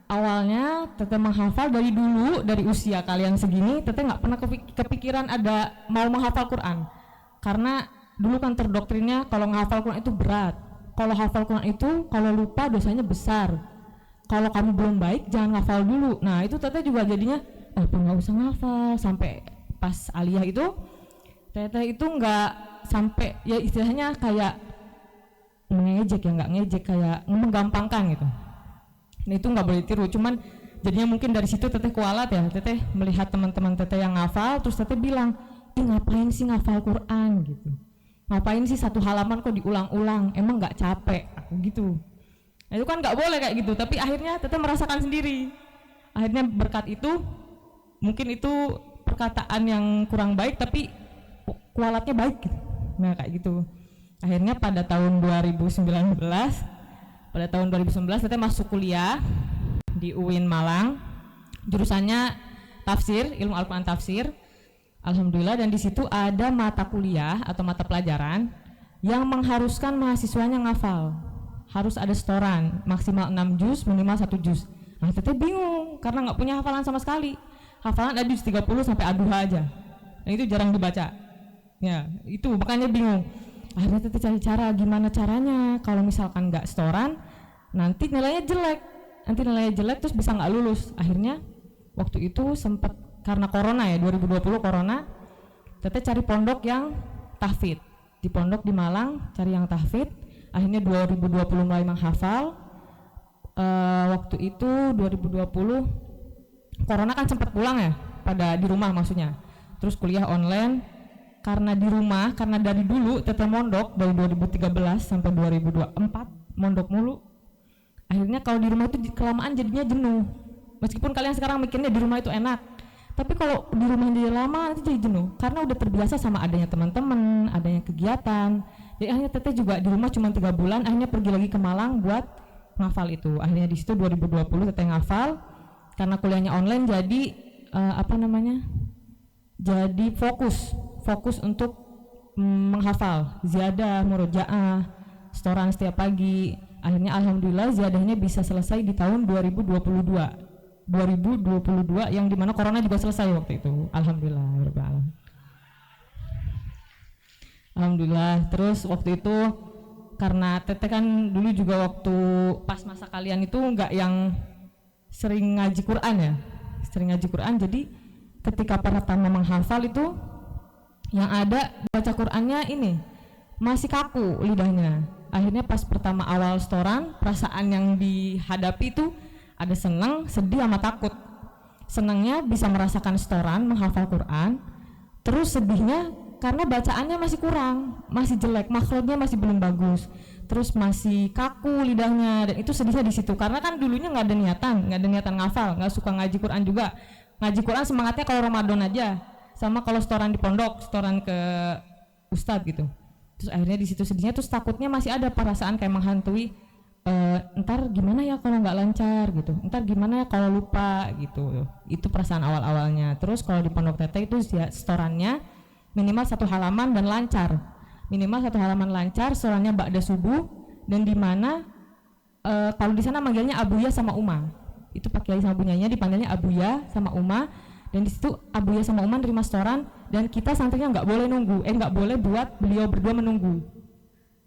Awalnya Teteh menghafal dari dulu, dari usia kalian segini, Teteh nggak pernah kepikiran ada mau menghafal Quran. Karena dulu kan terdoktrinnya kalau menghafal Quran itu berat. Kalau hafal Quran itu kalau lupa dosanya besar. Kalau kamu belum baik jangan ngafal dulu. Nah, itu Teteh juga jadinya nggak usah ngafal. Sampai pas aliyah itu Teteh itu nggak sampai, ya istilahnya kayak mengejek, ya nggak ngejek, kayak menggampangkan gitu. Nah, itu nggak boleh tiru. Cuman jadinya mungkin dari situ Teteh kualat ya. Teteh melihat teman-teman Teteh yang ngafal, terus Teteh bilang, ngapain sih ngafal Quran gitu? Ngapain sih satu halaman kok diulang-ulang? Emang nggak capek? Aku gitu. Nah, itu kan nggak boleh kayak gitu. Tapi akhirnya Teteh merasakan sendiri. Akhirnya berkat itu, mungkin itu perkataan yang kurang baik tapi kualatnya baik gitu. Nah, kayak gitu. Akhirnya pada tahun 2019 Teteh masuk kuliah di UIN Malang. Jurusannya tafsir, ilmu Al-Quran tafsir. Alhamdulillah, dan di situ ada mata kuliah atau mata pelajaran yang mengharuskan mahasiswanya ngafal. Harus ada setoran, maksimal 6 juz, minimal 1 juz. Nah, Teteh bingung karena nggak punya hafalan sama sekali. Hafalan ada juz 30 sampai A2 aja. Dan itu jarang dibaca. Ya, itu makanya bingung. Akhirnya Teteh cari cara, gimana caranya kalau misalkan nggak setoran nanti nilainya jelek terus bisa nggak lulus. Akhirnya waktu itu sempat karena corona ya, 2020 corona, Teteh cari pondok yang tahfidz. Di pondok di Malang cari yang tahfidz. Akhirnya 2020 mulai menghafal. Waktu itu 2020 corona kan sempat pulang ya, pada di rumah maksudnya. Terus kuliah online. Karena di rumah, karena dari dulu Teteh mondok dari 2013 sampai 2024 mondok mulu. Akhirnya kalau di rumah itu kelamaan jadinya jenuh. Meskipun kalian sekarang mikirnya di rumah itu enak, tapi kalau di rumah jadi lama itu jadi jenuh karena udah terbiasa sama adanya teman-teman, adanya kegiatan. Jadi akhirnya Teteh juga di rumah cuma 3 bulan, akhirnya pergi lagi ke Malang buat ngafal itu. Akhirnya di situ 2020 Teteh ngafal. Karena kuliahnya online jadi jadi fokus untuk menghafal ziyadah, murojaah, setoran setiap pagi. Akhirnya alhamdulillah ziyadahnya bisa selesai di tahun 2022 yang dimana corona juga selesai waktu itu. Alhamdulillah. Alhamdulillah. Terus waktu itu karena Teteh kan dulu juga waktu pas masa kalian itu nggak yang sering ngaji Quran ya, sering ngaji Quran. Jadi ketika pertama menghafal itu yang ada baca Qurannya ini masih kaku lidahnya. Akhirnya pas pertama awal setoran, perasaan yang dihadapi itu ada senang, sedih sama takut. Senangnya bisa merasakan setoran, menghafal Quran. Terus sedihnya karena bacaannya masih kurang, masih jelek, makhrajnya masih belum bagus, terus masih kaku lidahnya, dan itu sedihnya di situ. Karena kan dulunya nggak ada niatan ngafal, nggak suka ngaji Quran juga. Ngaji Quran semangatnya kalau Ramadan aja, sama kalau setoran di pondok, setoran ke ustadz gitu. Terus akhirnya di situ sedihnya, terus takutnya masih ada perasaan kayak menghantui, ntar gimana ya kalau nggak lancar gitu, ntar gimana ya kalau lupa gitu. Itu perasaan awal-awalnya. Terus kalau di pondok Teteh itu setorannya minimal 1 halaman dan lancar, minimal 1 halaman lancar, soalnya ba'da subuh, dan di mana kalau di sana manggilnya Abuya sama Uma, itu Pak Kiai sama Bunyanya dipanggilnya Abuya sama Uma, dan di situ Abuya sama Uma nerima setoran, dan kita santrinya nggak boleh nunggu, nggak boleh buat beliau berdua menunggu.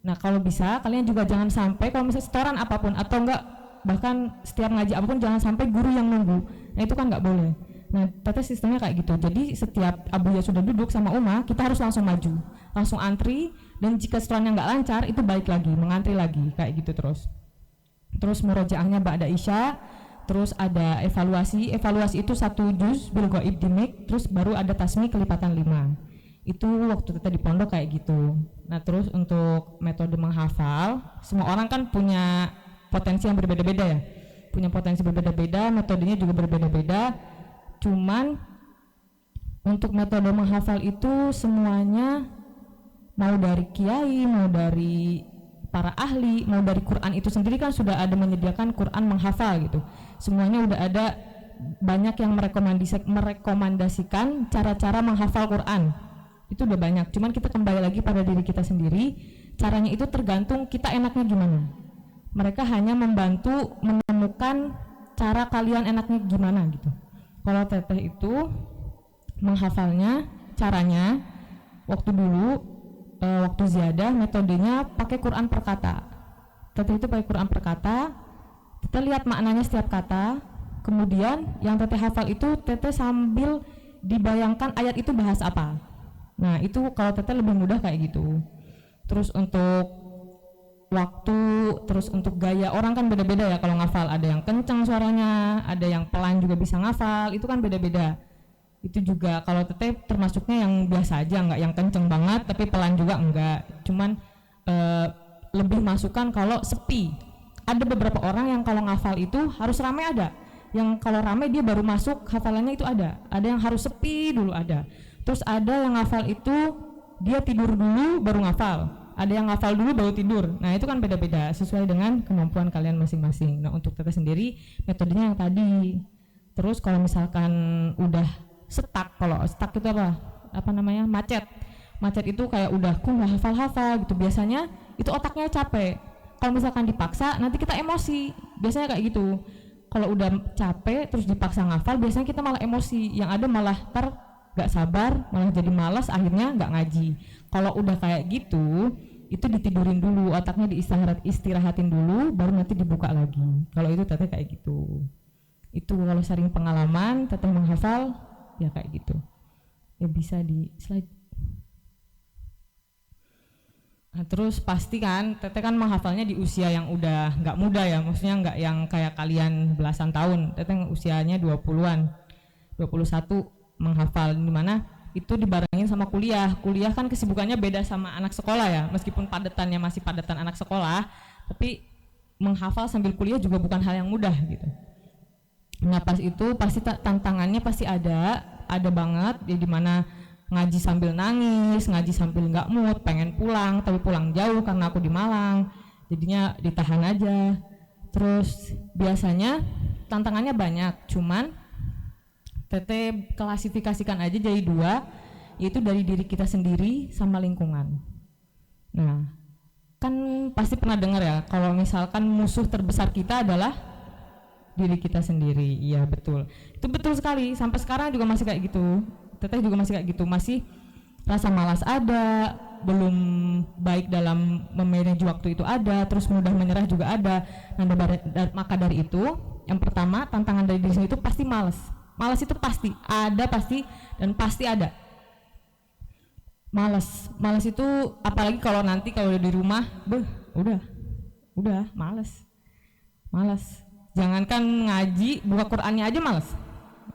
Nah kalau bisa kalian juga jangan sampai kalau misalnya setoran apapun atau enggak bahkan setiap ngaji apapun jangan sampai guru yang nunggu, nah itu kan nggak boleh. Nah, Teteh sistemnya kayak gitu. Jadi setiap Abuya sudah duduk sama Uma, kita harus langsung maju, langsung antri, dan jika setorannya nggak lancar, itu balik lagi, mengantri lagi, kayak gitu terus. Terus murojaahnya ba'da isya, terus ada evaluasi itu 1 juz bil ghaib di mik, terus baru ada tasmi kelipatan 5. Itu waktu Teteh di pondok kayak gitu. Nah, terus untuk metode menghafal, semua orang kan punya potensi yang berbeda-beda ya. Punya potensi berbeda-beda, metodenya juga berbeda-beda. Cuman untuk metode menghafal itu semuanya mau dari kiai, mau dari para ahli, mau dari Quran itu sendiri kan sudah ada menyediakan Quran menghafal gitu. Semuanya udah ada, banyak yang merekomendasikan cara-cara menghafal Quran. Itu udah banyak. Cuman kita kembali lagi pada diri kita sendiri. Caranya itu tergantung kita enaknya gimana. Mereka hanya membantu menemukan cara kalian enaknya gimana gitu. Kalau Teteh itu menghafalnya, caranya waktu dulu, waktu ziyadah metodenya pakai Quran per kata. Teteh itu pakai Quran per kata, Teteh lihat maknanya setiap kata, kemudian yang Teteh hafal itu Teteh sambil dibayangkan ayat itu bahas apa. Nah itu kalau Teteh lebih mudah kayak gitu. Terus untuk waktu, terus untuk gaya orang kan beda-beda ya kalau ngafal, ada yang kencang suaranya, ada yang pelan juga bisa ngafal, itu kan beda-beda. Itu juga kalau Teteh termasuknya yang biasa aja, nggak yang kenceng banget tapi pelan juga enggak, cuman lebih masukan kalau sepi. Ada beberapa orang yang kalau ngafal itu harus rame, ada yang kalau rame dia baru masuk hafalannya itu ada yang harus sepi dulu ada. Terus ada yang ngafal itu dia tidur dulu baru ngafal, ada yang ngafal dulu baru tidur. Nah itu kan beda-beda sesuai dengan kemampuan kalian masing-masing. Nah untuk Teteh sendiri metodenya yang tadi. Terus kalau misalkan udah stuck, kalau stuck itu apa namanya, macet itu kayak udah aku nggak hafal-hafal gitu, biasanya itu otaknya capek. Kalau misalkan dipaksa nanti kita emosi, biasanya kayak gitu. Kalau udah capek terus dipaksa ngafal, biasanya kita malah emosi, yang ada malah nggak sabar, malah jadi malas, akhirnya nggak ngaji. Kalau udah kayak gitu, itu ditidurin dulu, otaknya istirahatin dulu, baru nanti dibuka lagi. Kalau itu Teteh kayak gitu. Itu kalau sering pengalaman Teteh menghafal ya kayak gitu. Ya bisa di slide. Nah, terus pasti kan Teteh kan menghafalnya di usia yang udah nggak muda ya, maksudnya nggak yang kayak kalian belasan tahun. Teteh usianya 20-an, 21 menghafal, dimana itu dibarengin sama kuliah kan kesibukannya beda sama anak sekolah ya, meskipun padetannya masih padatan anak sekolah, tapi menghafal sambil kuliah juga bukan hal yang mudah gitu. Nah pas itu pasti tantangannya pasti ada banget ya, dimana ngaji sambil nangis, ngaji sambil nggak mood, pengen pulang tapi pulang jauh karena aku di Malang, jadinya ditahan aja. Terus biasanya tantangannya banyak, cuman Teteh klasifikasikan aja jadi 2, yaitu dari diri kita sendiri sama lingkungan. Nah, kan pasti pernah dengar ya, kalau misalkan musuh terbesar kita adalah diri kita sendiri. Iya betul, itu betul sekali. Sampai sekarang juga masih kayak gitu. Teteh juga masih kayak gitu, masih rasa malas ada, belum baik dalam memanage waktu itu ada, terus mudah menyerah juga ada. Nah, maka dari itu yang pertama tantangan dari diri sendiri itu pasti malas. Malas itu pasti ada, dan pasti ada. Malas itu apalagi kalau nanti kalau udah di rumah, udah malas. Jangankan ngaji, buka Qur'annya aja malas.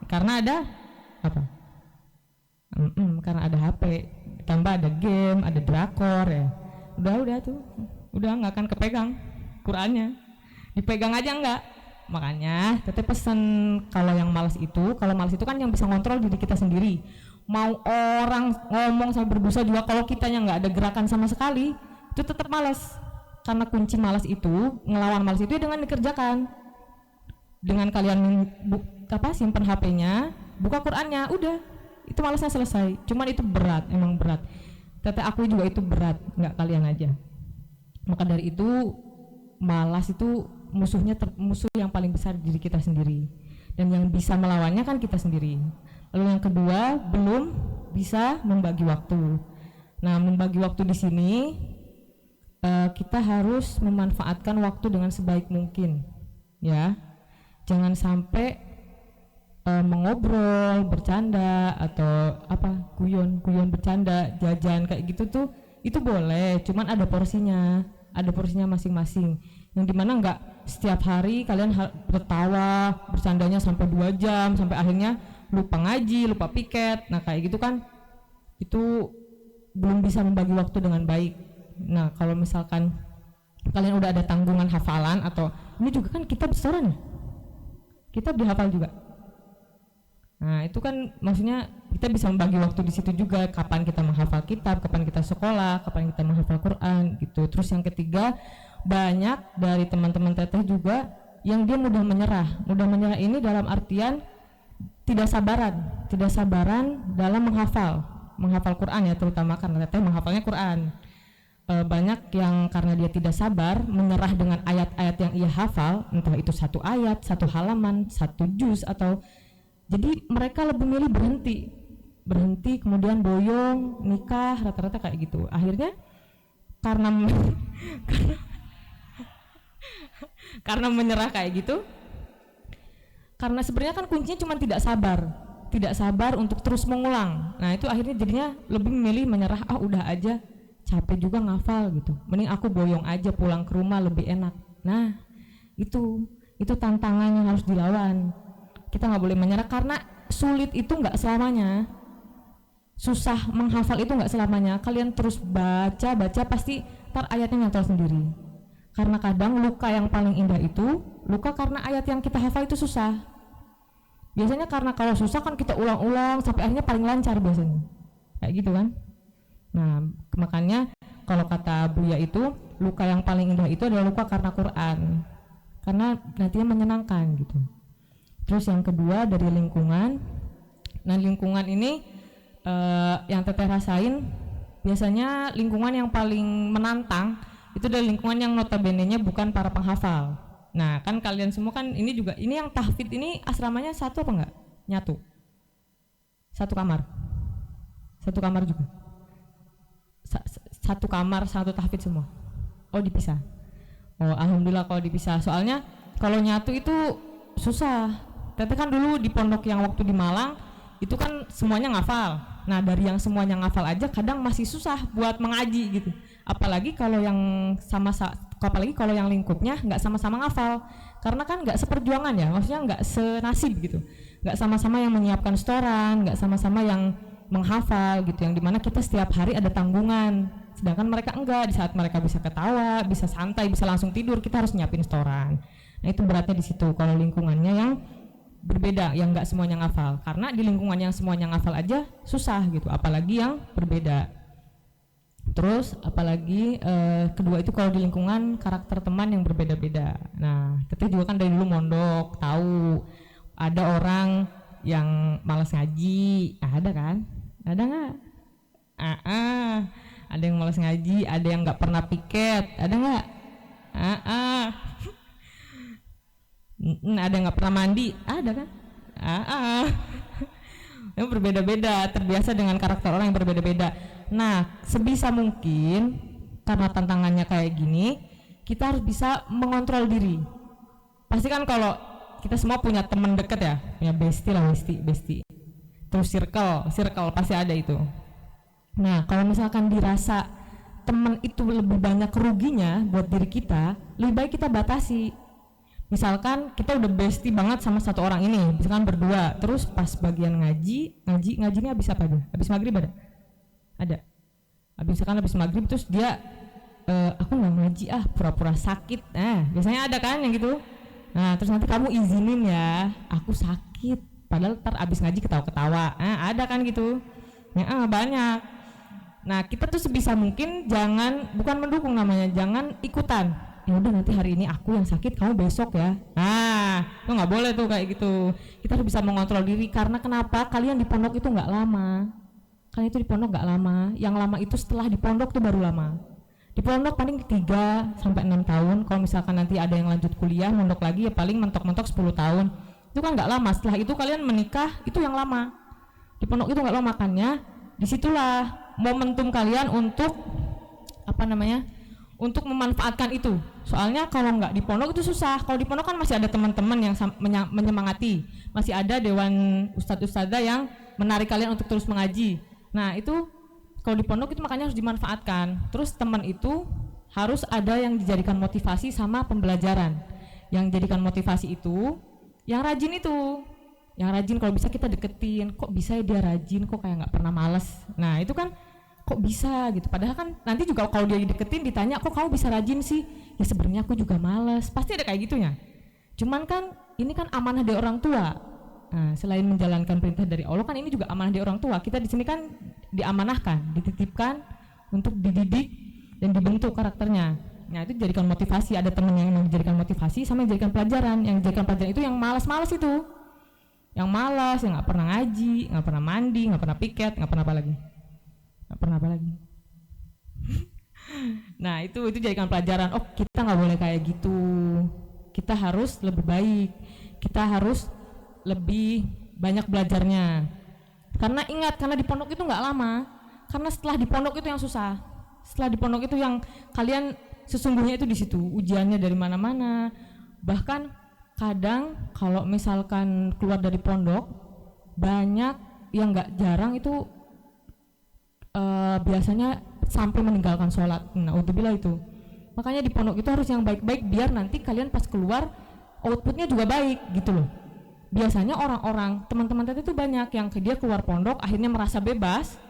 Karena ada apa? Karena ada HP, tambah ada game, ada drakor ya. Udah tuh, udah nggak akan kepegang Qur'annya. Dipegang aja enggak. Makanya teteh pesan kalau malas itu kan yang bisa ngontrol diri kita sendiri. Mau orang ngomong sampai berbusa juga kalau kitanya nggak ada gerakan sama sekali, itu tetap malas. Karena kunci malas itu, ngelawan malas itu ya dengan dikerjakan. Dengan kalian simpan HP-nya, buka Qur'annya, udah. Itu malasnya selesai. Cuman itu berat, emang berat. Teteh aku juga itu berat, nggak kalian aja. Maka dari itu malas itu musuh yang paling besar diri kita sendiri. Dan yang bisa melawannya kan kita sendiri. Lalu yang kedua, belum bisa membagi waktu. Nah, membagi waktu di sini kita harus memanfaatkan waktu dengan sebaik mungkin, ya. Jangan sampai mengobrol, bercanda atau guyon bercanda, jajan kayak gitu tuh itu boleh, cuman ada porsinya masing-masing. Yang dimana nggak setiap hari kalian bertawa, bercandanya sampai 2 jam, sampai akhirnya lupa ngaji, lupa piket. Nah kayak gitu kan itu belum bisa membagi waktu dengan baik. Nah kalau misalkan kalian udah ada tanggungan hafalan, atau ini juga kan kitab setoran ya, kitab dihafal juga. Nah itu kan maksudnya kita bisa membagi waktu di situ juga, kapan kita menghafal kitab, kapan kita sekolah, kapan kita menghafal Quran gitu. Terus yang ketiga, banyak dari teman-teman teteh juga yang dia mudah menyerah ini dalam artian tidak sabaran dalam menghafal Quran ya, terutama karena teteh menghafalnya Quran. Banyak yang karena dia tidak sabar menyerah dengan ayat-ayat yang ia hafal, entah itu 1 ayat, 1 halaman, 1 juz, atau jadi mereka lebih milih berhenti kemudian boyong, nikah, rata-rata kayak gitu. Akhirnya karena menyerah kayak gitu, karena sebenarnya kan kuncinya cuma tidak sabar untuk terus mengulang. Nah itu akhirnya jadinya lebih memilih menyerah, udah aja, capek juga ngafal gitu, mending aku boyong aja pulang ke rumah lebih enak. Nah itu tantangan yang harus dilawan. Kita nggak boleh menyerah, karena sulit itu nggak selamanya, susah menghafal itu nggak selamanya. Kalian terus baca pasti ntar ayatnya nyantol sendiri. Karena kadang luka yang paling indah itu luka karena ayat yang kita hafal itu susah. Biasanya karena kalau susah kan kita ulang-ulang sampai akhirnya paling lancar biasanya, kayak gitu kan. Nah makanya kalau kata Buya itu luka yang paling indah itu adalah luka karena Quran, karena nantinya menyenangkan gitu. Terus yang kedua dari lingkungan. Nah lingkungan ini yang teteh rasain biasanya lingkungan yang paling menantang itu dari lingkungan yang notabene-nya bukan para penghafal. Nah kan kalian semua kan ini yang tahfidz ini asramanya satu apa enggak? Nyatu? Satu kamar juga? Satu kamar, satu tahfidz semua? Oh dipisah? Oh alhamdulillah kalau dipisah, soalnya kalau nyatu itu susah. Teteh kan dulu di pondok yang waktu di Malang itu kan semuanya ngafal. Nah dari yang semuanya ngafal aja kadang masih susah buat mengaji gitu. Apalagi kalau yang lingkupnya nggak sama-sama ngafal, karena kan nggak seperjuangan ya, maksudnya nggak senasib gitu, nggak sama-sama yang menyiapkan setoran, nggak sama-sama yang menghafal gitu, yang dimana kita setiap hari ada tanggungan, sedangkan mereka enggak. Di saat mereka bisa ketawa, bisa santai, bisa langsung tidur, kita harus nyiapin setoran. Nah itu beratnya di situ kalau lingkungannya yang berbeda, yang nggak semuanya ngafal. Karena di lingkungan yang semuanya ngafal aja susah gitu, apalagi yang berbeda. Terus apalagi kedua itu kalau di lingkungan karakter teman yang berbeda-beda. Nah teteh juga kan dari dulu mondok, tahu ada orang yang malas ngaji, ada kan? Ada nggak? Ada yang malas ngaji, ada yang nggak pernah piket, ada nggak? Ada yang nggak pernah mandi, ada kan? Yang berbeda-beda, terbiasa dengan karakter orang yang berbeda-beda. Nah, sebisa mungkin karena tantangannya kayak gini, kita harus bisa mengontrol diri. Pasti kan kalau kita semua punya teman dekat ya, punya bestie lah, bestie. Terus circle pasti ada itu. Nah, kalau misalkan dirasa teman itu lebih banyak keruginya buat diri kita, lebih baik kita batasi. Misalkan kita udah bestie banget sama satu orang ini, misalkan berdua, terus pas bagian ngaji ini habis apa aja? Habis maghrib ada. Habis maghrib terus dia aku nggak ngaji pura-pura sakit. Biasanya ada kan yang gitu. Nah, terus nanti kamu izinin ya, aku sakit. Padahal ntar abis ngaji ketawa-ketawa. Ada kan gitu. Banyak. Nah, kita tuh sebisa mungkin bukan mendukung namanya, jangan ikutan. Ya udah nanti hari ini aku yang sakit, kamu besok ya. Itu nggak boleh tuh kayak gitu. Kita harus bisa mengontrol diri karena kenapa? Kalian di pondok itu nggak lama. Kalian itu di pondok nggak lama. Yang lama itu setelah di pondok tuh baru lama. Di pondok paling 3 sampai 6 tahun. Kalau misalkan nanti ada yang lanjut kuliah, mondok lagi ya paling mentok-mentok 10 tahun. Itu kan nggak lama. Setelah itu kalian menikah, itu yang lama. Di pondok itu nggak lama, makanya disitulah momentum kalian untuk untuk memanfaatkan itu. Soalnya kalau nggak di pondok itu susah. Kalau di pondok kan masih ada teman-teman yang menyemangati, masih ada dewan ustadz-ustadzah yang menarik kalian untuk terus mengaji. Nah itu kalau di pondok itu makanya harus dimanfaatkan. Terus teman itu harus ada yang dijadikan motivasi sama pembelajaran. Yang jadikan motivasi itu yang rajin itu. Yang rajin kalau bisa kita deketin. Kok bisa ya dia rajin, kok kayak nggak pernah males. Nah itu kan kok bisa gitu. Padahal kan nanti juga kalau dia dideketin ditanya, kok kamu bisa rajin sih? Ya sebenarnya aku juga males. Pasti ada kayak gitunya. Cuman kan ini kan amanah dari orang tua. Nah, selain menjalankan perintah dari Allah kan ini juga amanah dari orang tua. Kita di sini kan diamanahkan, dititipkan untuk dididik dan dibentuk karakternya. Nah itu dijadikan motivasi. Ada teman yang dijadikan motivasi sama yang dijadikan pelajaran. Yang dijadikan pelajaran itu yang malas-malas itu. Yang malas, yang nggak pernah ngaji, nggak pernah mandi, nggak pernah piket, nggak pernah apa lagi. Nah itu jadikan pelajaran. Oh kita nggak boleh kayak gitu. Kita harus lebih baik. Kita harus lebih banyak belajarnya. Karena ingat, karena di pondok itu nggak lama. Karena setelah di pondok itu yang susah. Setelah di pondok itu yang kalian sesungguhnya itu di situ. Ujiannya dari mana-mana. Bahkan kadang kalau misalkan keluar dari pondok, banyak yang nggak jarang itu biasanya sampai meninggalkan sholat. Nah, udzubillah itu. Makanya di pondok itu harus yang baik-baik biar nanti kalian pas keluar outputnya juga baik gitu loh. Biasanya orang-orang teman-teman tadi itu banyak yang dia keluar pondok akhirnya merasa bebas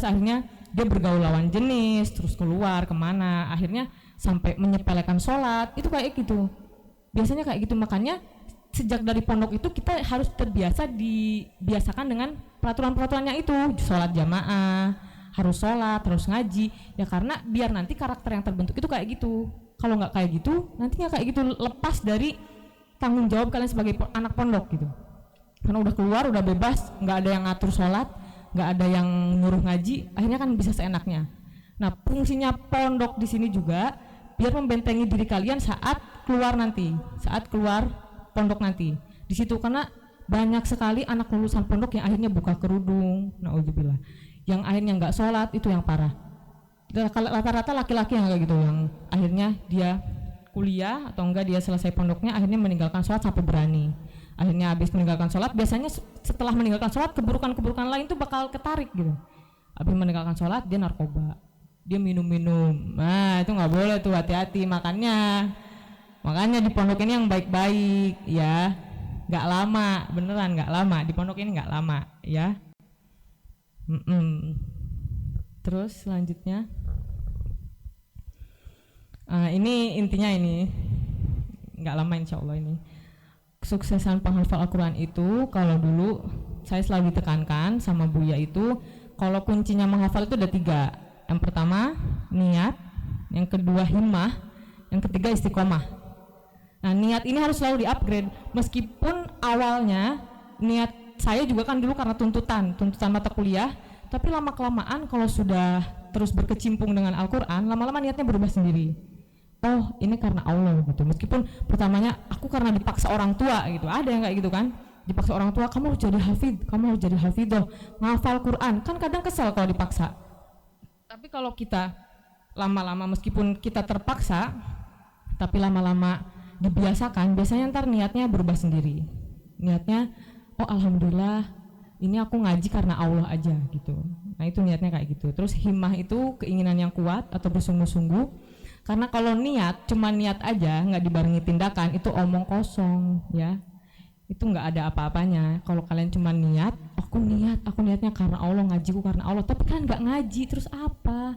akhirnya dia bergaul lawan jenis, terus keluar kemana, akhirnya sampai menyepelekan sholat. Itu kayak gitu, biasanya kayak gitu. Makanya sejak dari pondok itu kita harus dibiasakan dengan peraturan-peraturannya itu. Sholat jamaah, harus sholat, terus ngaji ya, karena biar nanti karakter yang terbentuk itu kayak gitu. Kalau nggak kayak gitu nantinya kayak gitu, lepas dari tanggung jawab kalian sebagai anak pondok gitu. Karena udah keluar, udah bebas, nggak ada yang ngatur sholat, nggak ada yang nyuruh ngaji, akhirnya kan bisa seenaknya. Nah fungsinya pondok di sini juga biar membentengi diri kalian saat keluar pondok nanti di situ, karena banyak sekali anak lulusan pondok yang akhirnya buka kerudung, naudzubillah, yang akhirnya nggak sholat, itu yang parah. Rata-rata laki-laki yang kayak gitu, yang akhirnya dia kuliah atau enggak dia selesai pondoknya akhirnya meninggalkan sholat sampai berani. Akhirnya habis meninggalkan sholat, biasanya setelah meninggalkan sholat keburukan-keburukan lain tuh bakal ketarik gitu. Habis meninggalkan sholat dia narkoba, dia minum-minum. Nah itu nggak boleh tuh, hati-hati. Makanya di pondok ini yang baik-baik ya, nggak lama, beneran nggak lama di pondok ini, nggak lama ya. Terus selanjutnya ini intinya, ini nggak lama insya Allah. Ini kesuksesan penghafal Al-Quran itu, kalau dulu saya selalu ditekankan sama Buya itu, kalau kuncinya menghafal itu ada 3. Yang pertama niat, yang kedua himmah, yang ketiga istiqomah. Nah niat ini harus selalu di-upgrade. Meskipun awalnya niat saya juga kan dulu karena tuntutan mata kuliah, tapi lama-kelamaan kalau sudah terus berkecimpung dengan Al-Quran, lama-lama niatnya berubah sendiri. Oh ini karena Allah gitu. Meskipun pertamanya aku karena dipaksa orang tua gitu, ada yang kayak gitu kan, dipaksa orang tua, kamu harus jadi hafidh, kamu harus jadi hafidhoh, ngafal Quran. Kan kadang kesel kalau dipaksa. Tapi kalau kita lama-lama, meskipun kita terpaksa, tapi lama-lama dibiasakan, biasanya ntar niatnya berubah sendiri. Niatnya, oh alhamdulillah, ini aku ngaji karena Allah aja gitu. Nah itu niatnya kayak gitu. Terus himmah itu keinginan yang kuat atau bersungguh-sungguh. Karena kalau niat, cuma niat aja, nggak dibarengi tindakan, itu omong kosong ya. Itu nggak ada apa-apanya. Kalau kalian cuma niat, aku niatnya karena Allah, ngajiku karena Allah, tapi kan nggak ngaji, terus apa?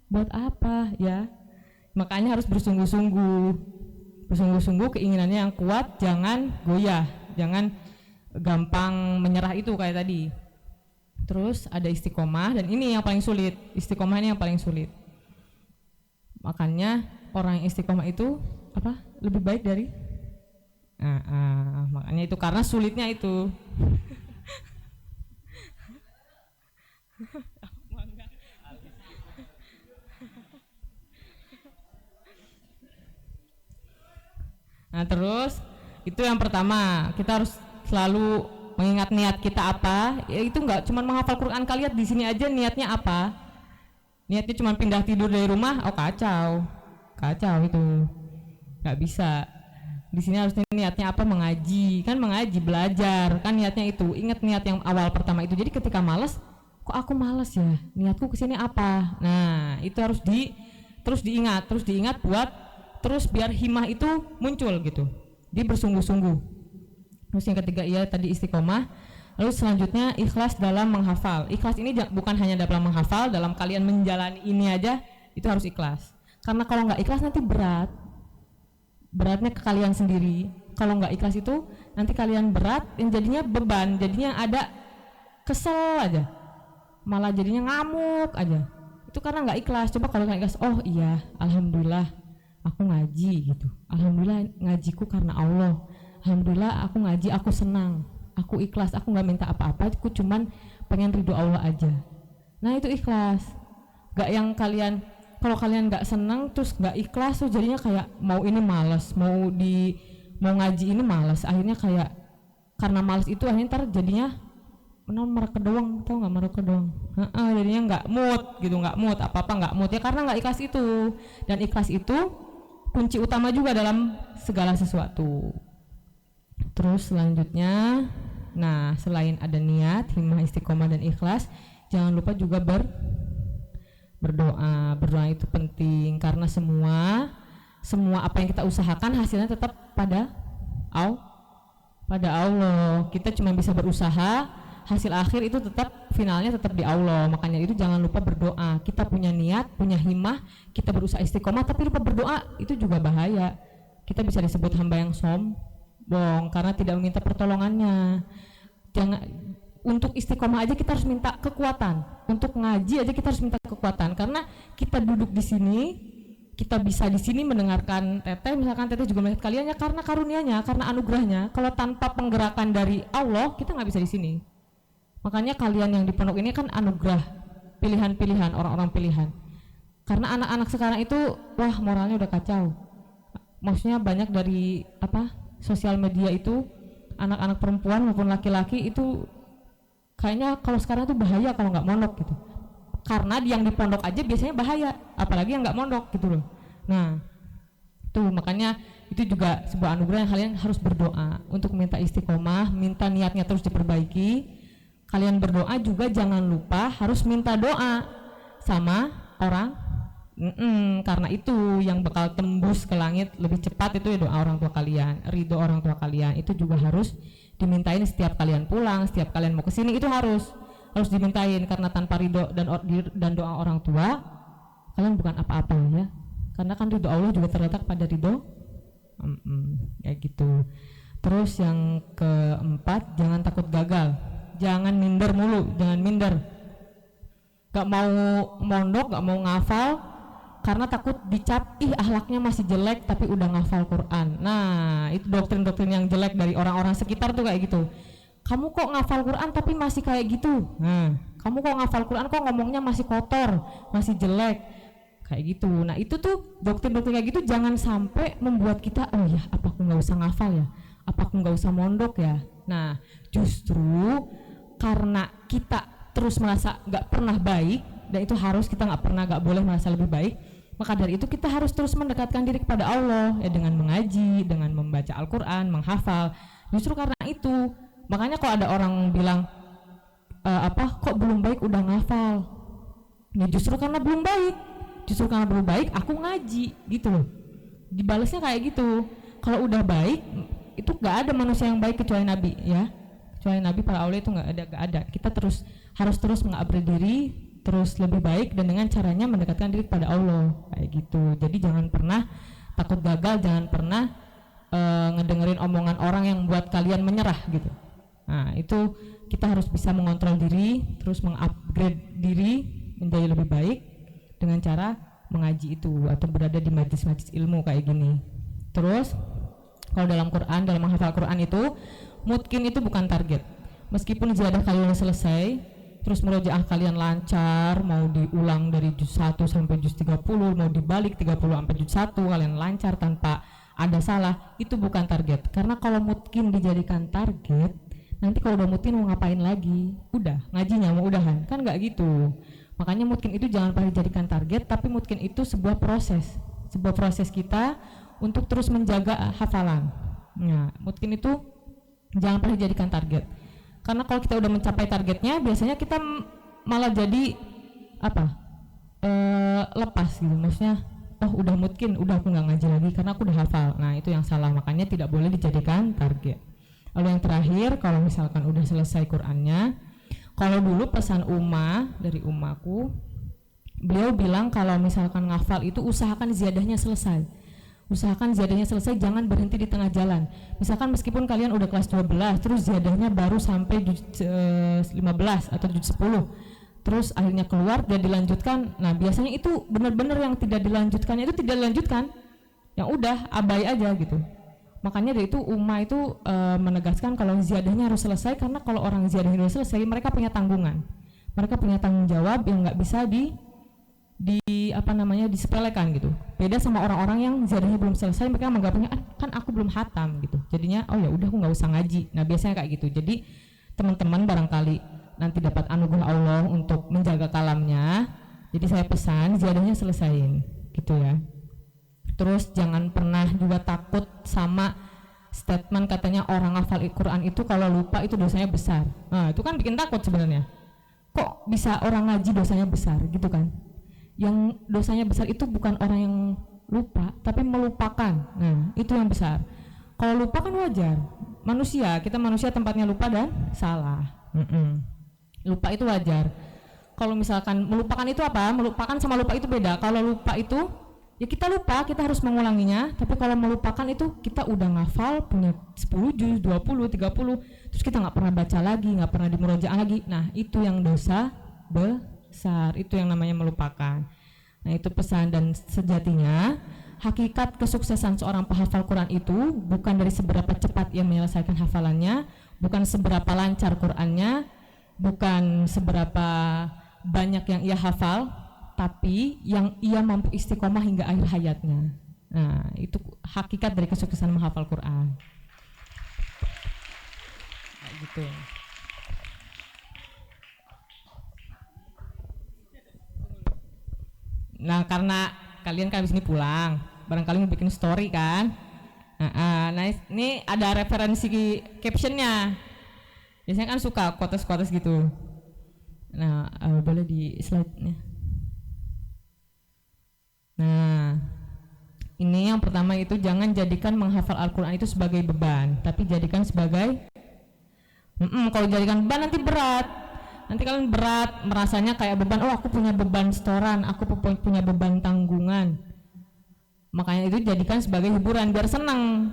Buat apa ya? Makanya harus bersungguh-sungguh, keinginannya yang kuat, jangan goyah, jangan gampang menyerah itu kayak tadi. Terus ada istiqomah, dan ini yang paling sulit. Istiqomah ini yang paling sulit. Makanya orang yang istiqomah itu apa? Lebih baik dari makanya itu karena sulitnya itu. Nah terus itu yang pertama, kita harus selalu mengingat niat kita apa. Ya itu nggak cuma menghafal Quran, kalian di sini aja niatnya apa. Niatnya cuma pindah tidur dari rumah, oh kacau itu nggak bisa. Di sini harusnya niatnya apa? Mengaji, kan mengaji, belajar, kan niatnya itu. Ingat niat yang awal pertama itu. Jadi ketika malas, kok aku malas ya? Niatku kesini apa? Nah itu harus terus diingat buat terus biar himmah itu muncul gitu. Dia bersungguh-sungguh. Terus yang ketiga tadi istiqomah. Lalu selanjutnya ikhlas dalam menghafal. Ikhlas ini bukan hanya dalam menghafal, dalam kalian menjalani ini aja itu harus ikhlas. Karena kalau nggak ikhlas nanti beratnya ke kalian sendiri. Kalau nggak ikhlas itu nanti kalian berat, yang jadinya beban, jadinya ada kesel aja, malah jadinya ngamuk aja. Itu karena nggak ikhlas. Coba kalau nggak ikhlas, oh iya, alhamdulillah aku ngaji gitu. Alhamdulillah ngajiku karena Allah. Alhamdulillah aku ngaji, aku senang, aku ikhlas, aku nggak minta apa-apa, aku cuman pengen ridho Allah aja. Nah itu ikhlas. Nggak yang kalian, kalau kalian nggak senang terus nggak ikhlas tuh jadinya kayak mau ini malas, mau ngaji ini malas, akhirnya kayak karena malas itu akhirnya ntar jadinya mereka doang, tau nggak mereka doang, jadinya nggak mood gitu, nggak mood apa nggak mood ya karena nggak ikhlas itu. Dan ikhlas itu kunci utama juga dalam segala sesuatu. Terus selanjutnya, nah selain ada niat, himmah, istiqomah dan ikhlas, jangan lupa juga berdoa. Berdoa itu penting karena semua apa yang kita usahakan hasilnya tetap pada Allah. Kita cuma bisa berusaha, hasil akhir itu tetap finalnya tetap di Allah. Makanya itu jangan lupa berdoa. Kita punya niat, punya himmah, kita berusaha istiqomah tapi lupa berdoa, itu juga bahaya. Kita bisa disebut hamba yang sombong karena tidak meminta pertolongannya. Untuk istiqomah aja kita harus minta kekuatan. Untuk ngaji aja kita harus minta kekuatan karena kita duduk di sini, kita bisa di sini mendengarkan teteh, misalkan teteh juga melihat kalian ya karena karunianya, karena anugerahnya. Kalau tanpa penggerakan dari Allah, kita nggak bisa di sini. Makanya kalian yang di pondok ini kan anugerah, pilihan-pilihan, orang-orang pilihan. Karena anak-anak sekarang itu wah moralnya udah kacau. Maksudnya banyak dari sosial media itu anak-anak perempuan maupun laki-laki itu kayaknya kalau sekarang tuh bahaya kalau nggak mondok gitu. Karena yang di pondok aja biasanya bahaya, apalagi yang nggak mondok gitu loh. Nah, tuh makanya itu juga sebuah anugerah yang kalian harus berdoa untuk minta istiqomah, minta niatnya terus diperbaiki. Kalian berdoa juga jangan lupa harus minta doa sama orang. Karena itu yang bakal tembus ke langit lebih cepat itu ya doa orang tua kalian, ridho orang tua kalian itu juga harus dimintain setiap kalian pulang, setiap kalian mau kesini itu harus dimintain karena tanpa ridho dan doa orang tua kalian bukan apa-apa ya. Karena kan ridho Allah juga terletak pada ridho kayak gitu. Terus yang keempat, jangan takut gagal, jangan minder mulu, jangan minder. Gak mau mondok, gak mau ngafal karena takut dicap akhlaknya masih jelek tapi udah ngafal Quran. Nah itu doktrin-doktrin yang jelek dari orang-orang sekitar tuh kayak gitu. Kamu kok ngafal Quran tapi masih kayak gitu. Kamu kok ngafal Quran kok ngomongnya masih kotor, masih jelek, kayak gitu. Nah itu tuh doktrin-doktrin kayak gitu jangan sampai membuat kita oh ya apa aku nggak usah ngafal ya, apa aku nggak usah mondok ya. Nah justru karena kita terus merasa nggak pernah baik, dan itu harus, kita nggak boleh merasa lebih baik. Maka dari itu kita harus terus mendekatkan diri kepada Allah ya, dengan mengaji, dengan membaca Al-Quran, menghafal. Justru karena itu, makanya kalau ada orang bilang kok belum baik udah ngafal, ya justru karena belum baik aku ngaji gitu loh. Dibalasnya kayak gitu. Kalau udah baik, itu nggak ada manusia yang baik kecuali Nabi ya, kecuali Nabi, para aulia itu nggak ada. Kita harus terus mengupgrade diri, terus lebih baik, dan dengan caranya mendekatkan diri kepada Allah kayak gitu. Jadi jangan pernah takut gagal, jangan pernah ngedengerin omongan orang yang buat kalian menyerah gitu. Nah itu kita harus bisa mengontrol diri, terus mengupgrade diri menjadi lebih baik dengan cara mengaji itu atau berada di majlis-majlis ilmu kayak gini. Terus kalau dalam Quran, dalam menghafal Quran itu mungkin itu bukan target. Meskipun ziyadah kalian selesai, terus murojaah kalian lancar, mau diulang dari juz 1 sampai juz 30, mau dibalik 30 sampai juz 1 kalian lancar tanpa ada salah, itu bukan target. Karena kalau mungkin dijadikan target, nanti kalau udah mungkin mau ngapain lagi? Udah, ngajinya mau udahan, kan nggak gitu. Makanya mungkin itu jangan pernah dijadikan target, tapi mungkin itu sebuah proses kita untuk terus menjaga hafalan. Nah, mungkin itu jangan pernah dijadikan target. Karena kalau kita udah mencapai targetnya, biasanya kita malah jadi lepas gitu. Maksudnya, udah mungkin, udah aku nggak ngaji lagi karena aku udah hafal. Nah, itu yang salah. Makanya tidak boleh dijadikan target. Lalu yang terakhir, kalau misalkan udah selesai Qur'annya, kalau dulu pesan dari umaku, beliau bilang kalau misalkan ngafal itu usahakan ziyadahnya selesai. Jangan berhenti di tengah jalan. Misalkan meskipun kalian udah kelas 12, terus ziyadahnya baru sampai juz 15 atau juz 10, terus akhirnya keluar dan dilanjutkan. Nah biasanya itu benar-benar yang tidak dilanjutkannya itu tidak dilanjutkan, yang udah abai aja gitu. Makanya dari itu itu menegaskan kalau ziyadahnya harus selesai, karena kalau orang ziyadahnya selesai, mereka punya tanggungan, mereka punya tanggung jawab yang nggak bisa disepelekan gitu. Beda sama orang-orang yang ziyadahnya belum selesai, mereka menganggapnya kan aku belum hatam gitu. Jadinya ya udah aku nggak usah ngaji. Nah biasanya kayak gitu. Jadi teman-teman barangkali nanti dapat anugerah Allah untuk menjaga kalamnya. Jadi saya pesan ziyadahnya selesain gitu ya. Terus jangan pernah juga takut sama statement katanya orang hafal Al-Quran itu kalau lupa itu dosanya besar. Nah itu kan bikin takut sebenarnya. Kok bisa orang ngaji dosanya besar gitu kan? Yang dosanya besar itu bukan orang yang lupa, tapi melupakan. Nah itu yang besar. Kalau lupa kan wajar. Kita manusia tempatnya lupa dan salah. Lupa itu wajar. Kalau misalkan melupakan itu apa? Melupakan sama lupa itu beda. Kalau lupa itu ya kita lupa, kita harus mengulanginya. Tapi kalau melupakan itu kita udah ngafal, punya 10 juz, 20, 30, terus kita nggak pernah baca lagi, nggak pernah dimurojaah lagi. Nah itu yang dosa besar, itu yang namanya melupakan. Nah itu pesan, dan sejatinya hakikat kesuksesan seorang penghafal Quran itu bukan dari seberapa cepat ia menyelesaikan hafalannya, bukan seberapa lancar Qurannya, bukan seberapa banyak yang ia hafal, tapi yang ia mampu istiqomah hingga akhir hayatnya. Nah itu hakikat dari kesuksesan menghafal Quran. Nah, gitu. Nah karena kalian kan habis ini pulang, barangkali mau bikin story kan. Nah ini ada referensi captionnya. Biasanya kan suka quotes-quotes gitu. Nah boleh di slide-nya. Nah ini yang pertama itu, jangan jadikan menghafal Al-Quran itu sebagai beban, tapi jadikan sebagai kalau jadikan beban nanti berat. Nanti kalian berat, merasanya kayak beban, aku punya beban setoran, aku punya beban tanggungan. Makanya itu jadikan sebagai hiburan, biar senang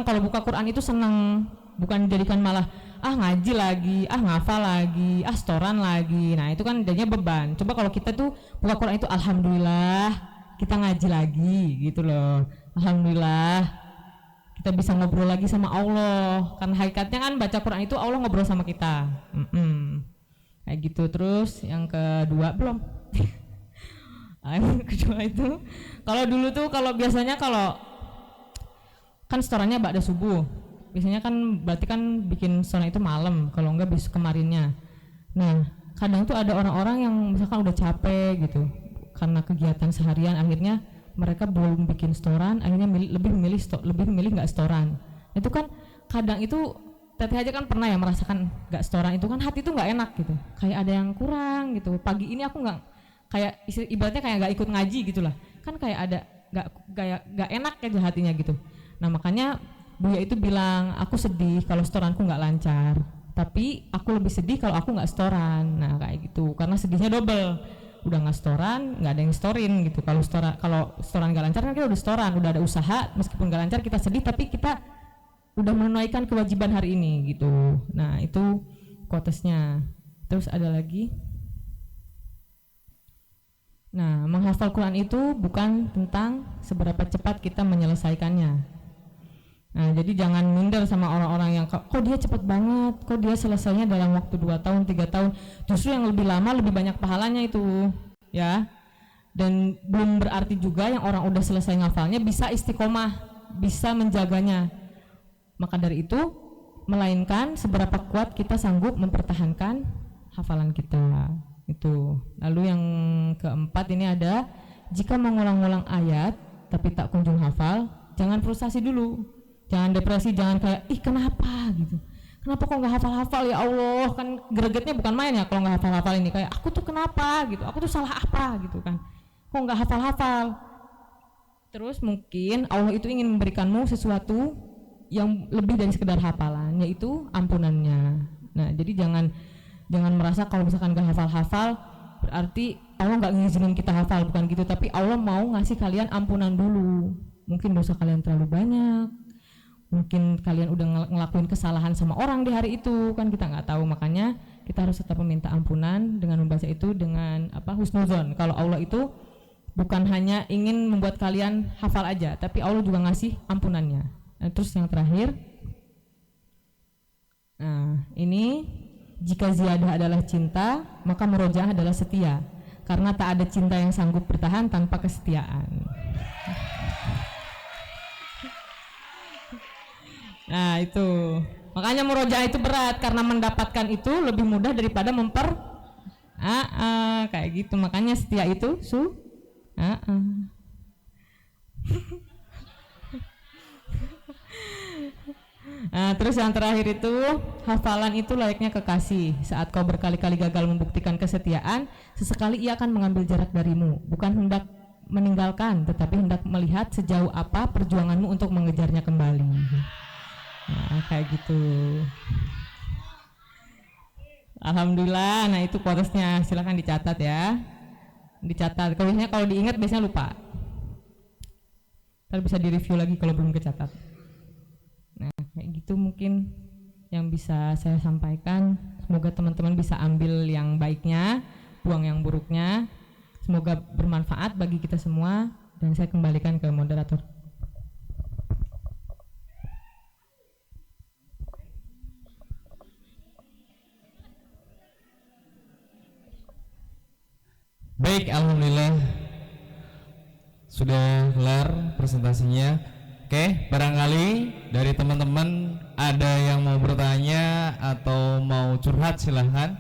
kalau buka Quran itu senang, bukan jadikan malah ngaji lagi, ngafal lagi, setoran lagi. Nah itu kan jadinya beban. Coba kalau kita tuh buka Quran itu alhamdulillah kita ngaji lagi gitu loh, alhamdulillah kita bisa ngobrol lagi sama Allah, kan hakikatnya kan baca Quran itu Allah ngobrol sama kita. Kayak gitu. Terus yang kedua belum yang kedua itu kalau dulu tuh biasanya kalau kan setorannya ba'da subuh, biasanya kan berarti kan bikin setoran itu malam, kalau enggak besok kemarinnya. Nah kadang tuh ada orang-orang yang misalkan udah capek gitu karena kegiatan seharian, akhirnya mereka belum bikin setoran, akhirnya lebih memilih nggak setoran. Itu kan kadang itu Teteh aja kan pernah ya merasakan nggak setoran, itu kan hati tuh nggak enak gitu, kayak ada yang kurang gitu. Pagi ini aku nggak, kayak ibaratnya kayak nggak ikut ngaji gitulah, kan kayak ada nggak enak aja hatinya gitu. Nah makanya Buya itu bilang, aku sedih kalau setoranku nggak lancar, tapi aku lebih sedih kalau aku nggak setoran. Nah kayak gitu, karena sedihnya double, udah nggak setoran, nggak ada yang storin gitu. Kalau setoran nggak lancar kan kita udah setoran, udah ada usaha, meskipun nggak lancar kita sedih, tapi kita udah menunaikan kewajiban hari ini gitu. Nah itu quotesnya. Terus ada lagi, nah menghafal Quran itu bukan tentang seberapa cepat kita menyelesaikannya. Nah jadi jangan minder sama orang-orang yang kok dia cepat banget, kok dia selesainya dalam waktu 2 tahun 3 tahun. Justru yang lebih lama lebih banyak pahalanya itu ya. Dan belum berarti juga yang orang udah selesai ngafalnya bisa istiqomah, bisa menjaganya. Maka dari itu, melainkan seberapa kuat kita sanggup mempertahankan hafalan kita. Itu. Lalu yang keempat ini ada, jika mengulang-ulang ayat tapi tak kunjung hafal, jangan frustasi dulu, jangan depresi, jangan kayak ih kenapa gitu, kenapa kok nggak hafal-hafal ya Allah, kan gregetnya bukan main ya kalau nggak hafal-hafal ini, kayak aku tuh kenapa gitu, aku tuh salah apa gitu kan, kok nggak hafal-hafal. Terus mungkin Allah itu ingin memberikanmu sesuatu yang lebih dari sekedar hafalan, yaitu ampunannya. Nah jadi jangan merasa kalau misalkan gak hafal-hafal berarti Allah gak ngizinin kita hafal, bukan gitu. Tapi Allah mau ngasih kalian ampunan dulu. Mungkin dosa kalian terlalu banyak, mungkin kalian udah ngelakuin kesalahan sama orang di hari itu, kan kita nggak tahu. Makanya kita harus tetap meminta ampunan dengan membaca itu dengan husnuzon. Kalau Allah itu bukan hanya ingin membuat kalian hafal aja, tapi Allah juga ngasih ampunannya. Nah, terus yang terakhir, nah ini, jika ziyadah adalah cinta, maka murojaah adalah setia, karena tak ada cinta yang sanggup bertahan tanpa kesetiaan. Nah itu, makanya murojaah itu berat, karena mendapatkan itu lebih mudah daripada kayak gitu. Makanya setia itu Nah, terus yang terakhir itu, hafalan itu layaknya kekasih. Saat kau berkali-kali gagal membuktikan kesetiaan, sesekali ia akan mengambil jarak darimu, bukan hendak meninggalkan, tetapi hendak melihat sejauh apa perjuanganmu untuk mengejarnya kembali. Nah, kayak gitu. Alhamdulillah. Nah itu quotesnya, silahkan dicatat ya. Dicatat. Kalau diingat biasanya lupa. Ntar bisa direview lagi kalau belum kecatat. Nah kayak gitu mungkin yang bisa saya sampaikan. Semoga teman-teman bisa ambil yang baiknya, buang yang buruknya. Semoga bermanfaat bagi kita semua. Dan saya kembalikan ke moderator. Baik, alhamdulillah sudah kelar presentasinya. Oke, barangkali dari teman-teman ada yang mau bertanya atau mau curhat, silahkan.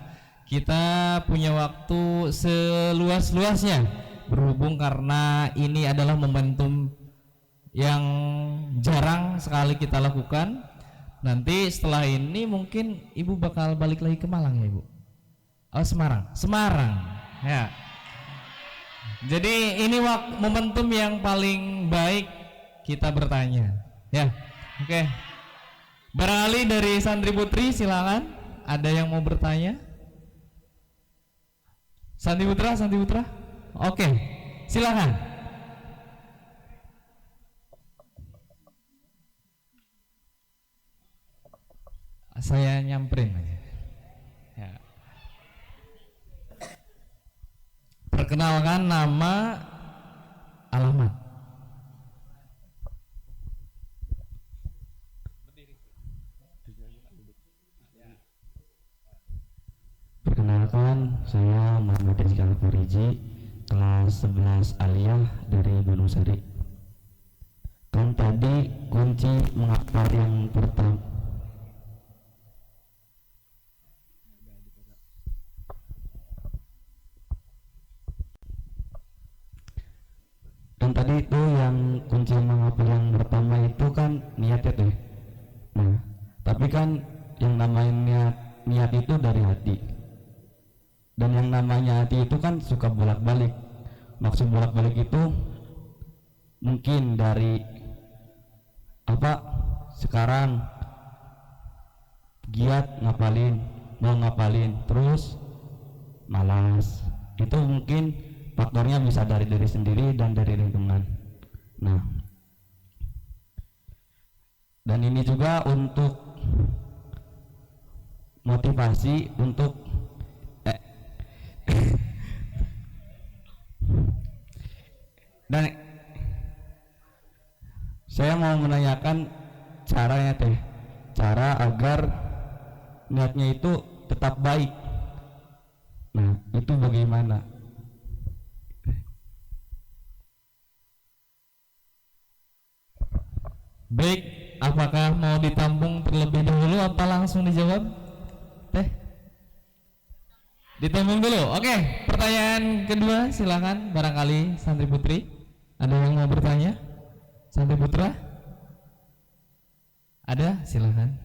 Kita punya waktu seluas-luasnya, berhubung karena ini adalah momentum yang jarang sekali kita lakukan. Nanti setelah ini mungkin Ibu bakal balik lagi ke Malang ya Ibu? Oh Semarang ya. Jadi ini momentum yang paling baik kita bertanya ya. Oke. Barangkali dari santri putri silakan, ada yang mau bertanya? Santri putra. Oke, silakan. Saya nyamperin aja. Ya. Perkenalkan nama, alamat. Perkenalkan, saya Muhammad Rizky Al-Fariji, kelas 11 Aliyah dari Gunung Sari. Kan tadi kunci menghafal yang pertama. kunci menghafal yang pertama itu kan niat ya teh. Nah, tapi kan yang namanya niat itu dari hati. Dan yang namanya hati itu kan suka bolak-balik. Maksud bolak-balik itu mungkin dari sekarang giat ngapalin, mau ngapalin terus malas. Itu mungkin faktornya bisa dari diri sendiri dan dari lingkungan. Nah, dan ini juga untuk motivasi untuk dan saya mau menanyakan caranya teh, cara agar niatnya itu tetap baik. Nah, itu bagaimana? Baik, apakah mau ditampung terlebih dahulu apa langsung dijawab? Teh? Ditampung dulu. Oke, pertanyaan kedua silakan barangkali Santri Putri. Ada yang mau bertanya? Santri Putra? Ada? Silakan.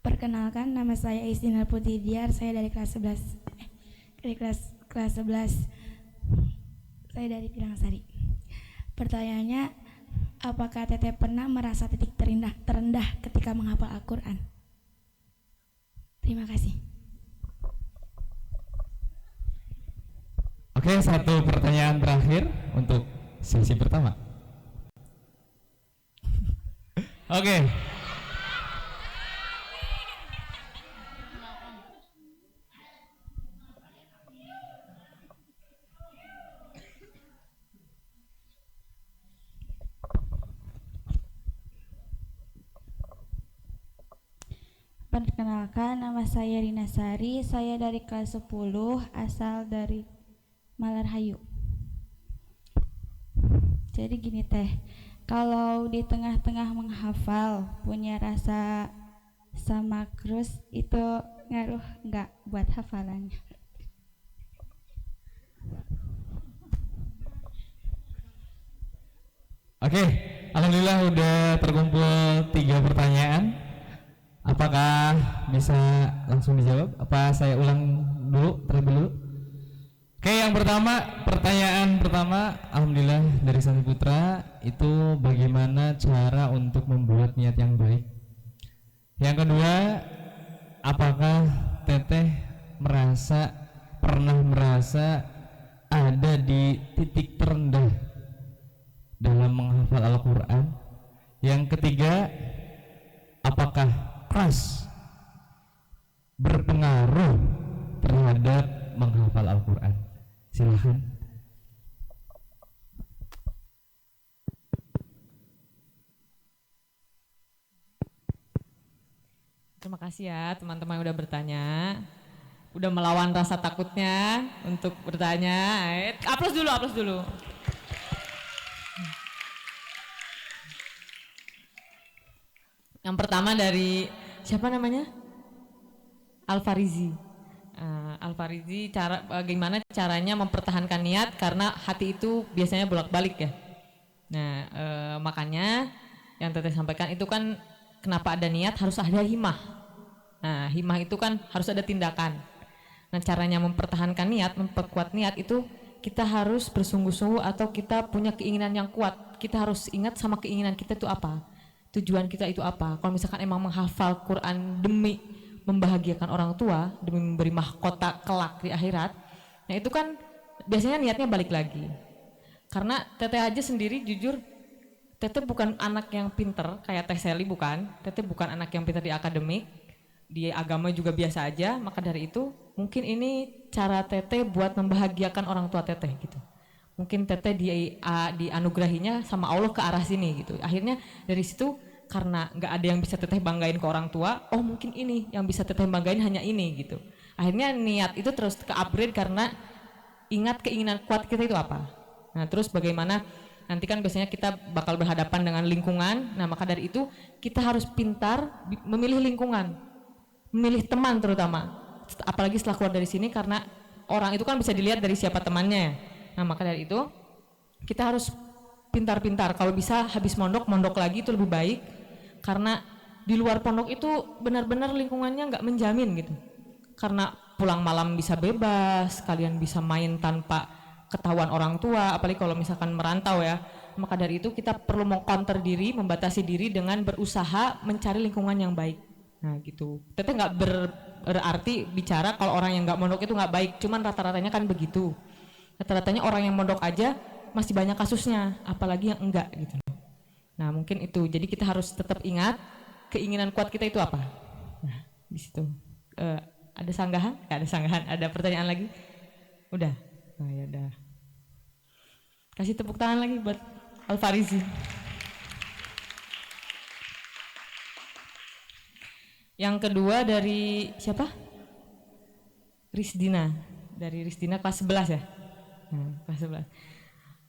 Perkenalkan, nama saya Istina Putri Diar, saya dari kelas 11. Dari kelas 11. Saya dari Pilangsari. Pertanyaannya, apakah Teteh pernah merasa titik terendah ketika menghafal Al-Qur'an? Terima kasih. Oke, satu pertanyaan terakhir untuk sesi pertama. Oke. Perkenalkan, nama saya Rina Sari, saya dari kelas 10, asal dari Malarhayu. Jadi gini teh, kalau di tengah-tengah menghafal punya rasa sama krus, itu ngaruh nggak buat hafalannya? Oke, alhamdulillah udah terkumpul 3 pertanyaan. Apakah bisa langsung dijawab? Apa saya ulang dulu, terlebih dulu? Oke, yang pertama, pertanyaan pertama, alhamdulillah dari Santri Putra, itu bagaimana cara untuk membuat niat yang baik. Yang kedua, apakah Teteh pernah merasa ada di titik terendah dalam menghafal Al-Quran? Yang ketiga, apakah keras berpengaruh terhadap menghafal Al-Quran? Silahkan. Terima kasih ya teman-teman yang udah bertanya, udah melawan rasa takutnya untuk bertanya. Aplaus dulu, aplaus dulu. Yang pertama dari siapa namanya? Al-Farizi. Al-Farizi, bagaimana caranya mempertahankan niat karena hati itu biasanya bolak-balik ya. Nah, makanya yang Teteh sampaikan itu kan kenapa ada niat harus ada himmah. Nah, himmah itu kan harus ada tindakan. Nah, caranya mempertahankan niat, memperkuat niat itu kita harus bersungguh-sungguh atau kita punya keinginan yang kuat. Kita harus ingat sama keinginan kita itu apa. Tujuan kita itu apa? Kalau misalkan emang menghafal Quran demi membahagiakan orang tua, demi memberi mahkota kelak di akhirat, nah itu kan biasanya niatnya balik lagi. Karena Teteh aja sendiri jujur, Teteh bukan anak yang pinter kayak Teh Seli, bukan. Teteh bukan anak yang pinter di akademik, di agama juga biasa aja. Maka dari itu mungkin ini cara Teteh buat membahagiakan orang tua Teteh gitu. Mungkin Teteh dianugerahinya sama Allah ke arah sini gitu. Akhirnya dari situ karena nggak ada yang bisa Teteh banggain ke orang tua, oh mungkin ini yang bisa Teteh banggain hanya ini gitu. Akhirnya niat itu terus ke upgrade karena ingat keinginan kuat kita itu apa. Nah terus bagaimana nanti kan biasanya kita bakal berhadapan dengan lingkungan. Nah maka dari itu kita harus pintar memilih lingkungan, memilih teman terutama. Apalagi setelah keluar dari sini, karena orang itu kan bisa dilihat dari siapa temannya. Nah maka dari itu kita harus pintar-pintar. Kalau bisa habis mondok lagi itu lebih baik, karena di luar pondok itu benar-benar lingkungannya nggak menjamin gitu. Karena pulang malam bisa bebas, kalian bisa main tanpa ketahuan orang tua, apalagi kalau misalkan merantau ya. Maka dari itu kita perlu meng-counter diri, membatasi diri dengan berusaha mencari lingkungan yang baik. Nah gitu. Teteh nggak berarti bicara kalau orang yang nggak mondok itu nggak baik, cuman rata-ratanya kan begitu. Rata-ratanya orang yang mondok aja masih banyak kasusnya, apalagi yang enggak gitu. Nah mungkin itu, jadi kita harus tetap ingat keinginan kuat kita itu apa. Nah di situ ada sanggahan? Nggak ada sanggahan. Ada pertanyaan lagi? Udah. Nah ya udah. Kasih tepuk tangan lagi buat Al-Farizi. Yang kedua dari siapa? Risdina. Dari Risdina kelas 11 ya? Kelas 11.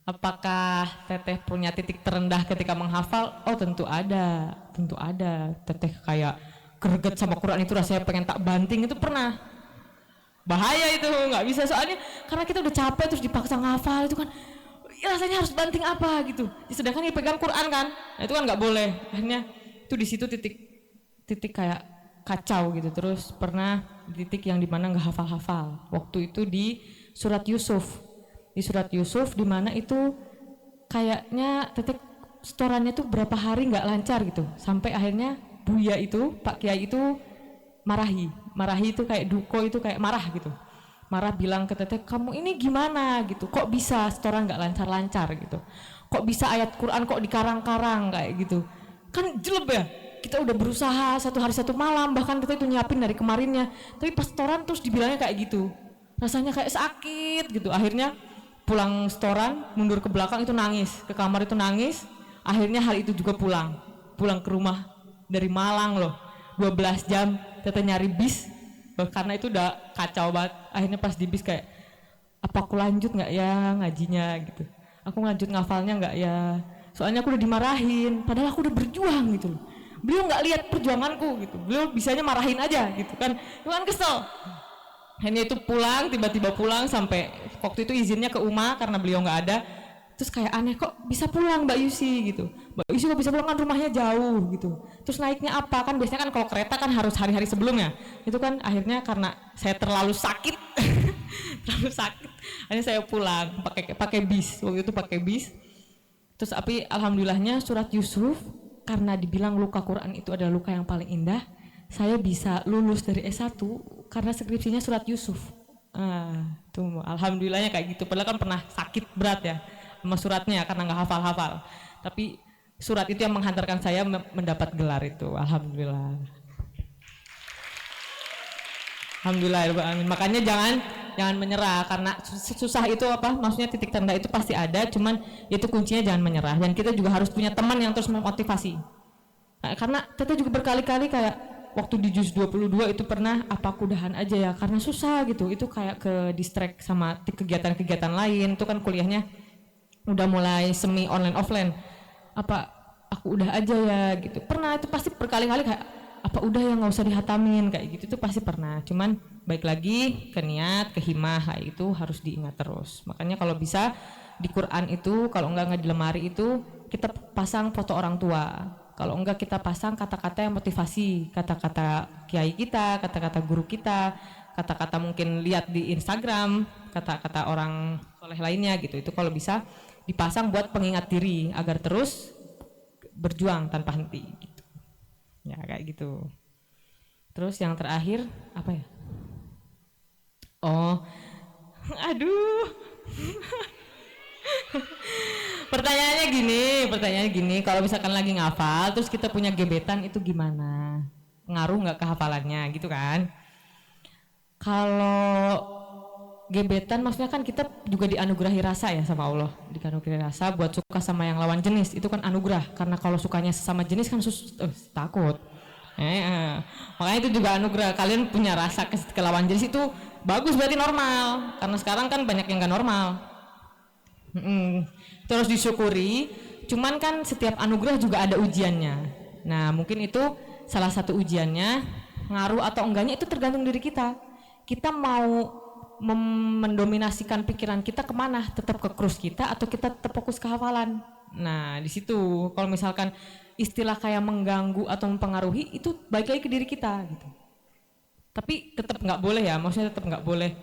Apakah Teteh punya titik terendah ketika menghafal? Oh tentu ada, tentu ada. Teteh kayak greget sama Quran itu rasanya pengen tak banting, itu pernah. Bahaya itu, nggak bisa, soalnya karena kita udah capek terus dipaksa ngafal itu kan ya rasanya harus banting apa gitu. Sedangkan dia pegang Quran kan, nah, itu kan nggak boleh. Akhirnya itu di situ titik kayak kacau gitu. Terus pernah titik yang dimana nggak hafal-hafal. Waktu itu di surat Yusuf. Di surat Yusuf dimana itu kayaknya titik setorannya tuh berapa hari nggak lancar gitu. Sampai akhirnya Buya itu, Pak Kiai itu marahi itu kayak duko itu kayak marah gitu. Marah bilang ke Teteh, kamu ini gimana gitu, kok bisa setoran nggak lancar-lancar gitu, kok bisa ayat Quran kok dikarang-karang kayak gitu, kan jelek ya. Kita udah berusaha 1 hari 1 malam, bahkan kita itu nyiapin dari kemarinnya, tapi pas setoran terus dibilangnya kayak gitu, rasanya kayak sakit gitu. Akhirnya pulang setoran, mundur ke belakang itu nangis, ke kamar itu nangis. Akhirnya hari itu juga pulang ke rumah dari Malang loh, 12 jam Teteh nyari bis, karena itu udah kacau banget. Akhirnya pas di bis kayak, apa aku lanjut nggak ya ngajinya gitu, aku lanjut ngafalnya nggak ya, soalnya aku udah dimarahin padahal aku udah berjuang gitu loh. Beliau nggak lihat perjuanganku gitu, beliau bisanya marahin aja gitu kan, itu kan kesel. Akhirnya itu pulang, tiba-tiba pulang, sampai waktu itu izinnya ke Uma karena beliau nggak ada. Terus kayak aneh, kok bisa pulang Mbak Yusi gitu, Mbak Yusi kok bisa pulang, kan rumahnya jauh gitu. Terus naiknya apa, kan biasanya kan kalau kereta kan harus hari-hari sebelumnya. Itu kan akhirnya karena saya terlalu sakit akhirnya saya pulang pakai bis. Waktu itu pakai bis. Terus tapi alhamdulillahnya surat Yusuf, karena dibilang luka Quran itu adalah luka yang paling indah, saya bisa lulus dari S1 karena skripsinya surat Yusuf. Tuh alhamdulillahnya kayak gitu. Padahal kan pernah sakit berat ya sama suratnya karena nggak hafal-hafal, tapi surat itu yang menghantarkan saya mendapat gelar itu. Alhamdulillah. Alhamdulillah. Makanya jangan menyerah, karena susah itu apa maksudnya, titik terendah itu pasti ada, cuman itu kuncinya jangan menyerah. Dan kita juga harus punya teman yang terus memotivasi. Nah, karena kita juga berkali-kali kayak waktu di juz 22 itu pernah, apa aku udahan aja ya karena susah gitu. Itu kayak ke distract sama kegiatan-kegiatan lain. Itu kan kuliahnya udah mulai semi online offline, apa aku udah aja ya gitu. Pernah itu pasti berkali-kali kayak, apa udah ya nggak usah dihatamin kayak gitu. Itu pasti pernah, cuman baik lagi ke niat, ke himmah, kayak itu harus diingat terus. Makanya kalau bisa di Quran itu, kalau enggak di lemari itu kita pasang foto orang tua, kalau enggak kita pasang kata-kata yang motivasi, kata-kata kiai kita, kata-kata guru kita, kata-kata mungkin lihat di Instagram, kata-kata orang soleh lainnya gitu. Itu kalau bisa dipasang buat pengingat diri agar terus berjuang tanpa henti gitu. Ya kayak gitu. Terus yang terakhir apa ya? Oh, aduh. Pertanyaannya gini, kalau misalkan lagi ngafal terus kita punya gebetan itu gimana? Ngaruh nggak ke hafalannya gitu kan? Kalau gebetan maksudnya kan kita juga dianugerahi rasa ya sama Allah, dianugerahi rasa buat suka sama yang lawan jenis, itu kan anugerah. Karena kalau sukanya sesama jenis kan takut. Makanya itu juga anugerah, kalian punya rasa ke lawan jenis itu bagus berarti normal, karena sekarang kan banyak yang nggak normal. Terus disyukuri, cuman kan setiap anugerah juga ada ujiannya. Nah mungkin itu salah satu ujiannya, ngaruh atau enggaknya itu tergantung diri kita. Kita mau mendominasikan pikiran kita kemana, tetap ke krus kita atau kita tetap fokus ke hafalan. Nah di situ kalau misalkan istilah kayak mengganggu atau mempengaruhi itu balik lagi ke diri kita gitu. Tapi tetap nggak boleh ya, maksudnya tetap nggak boleh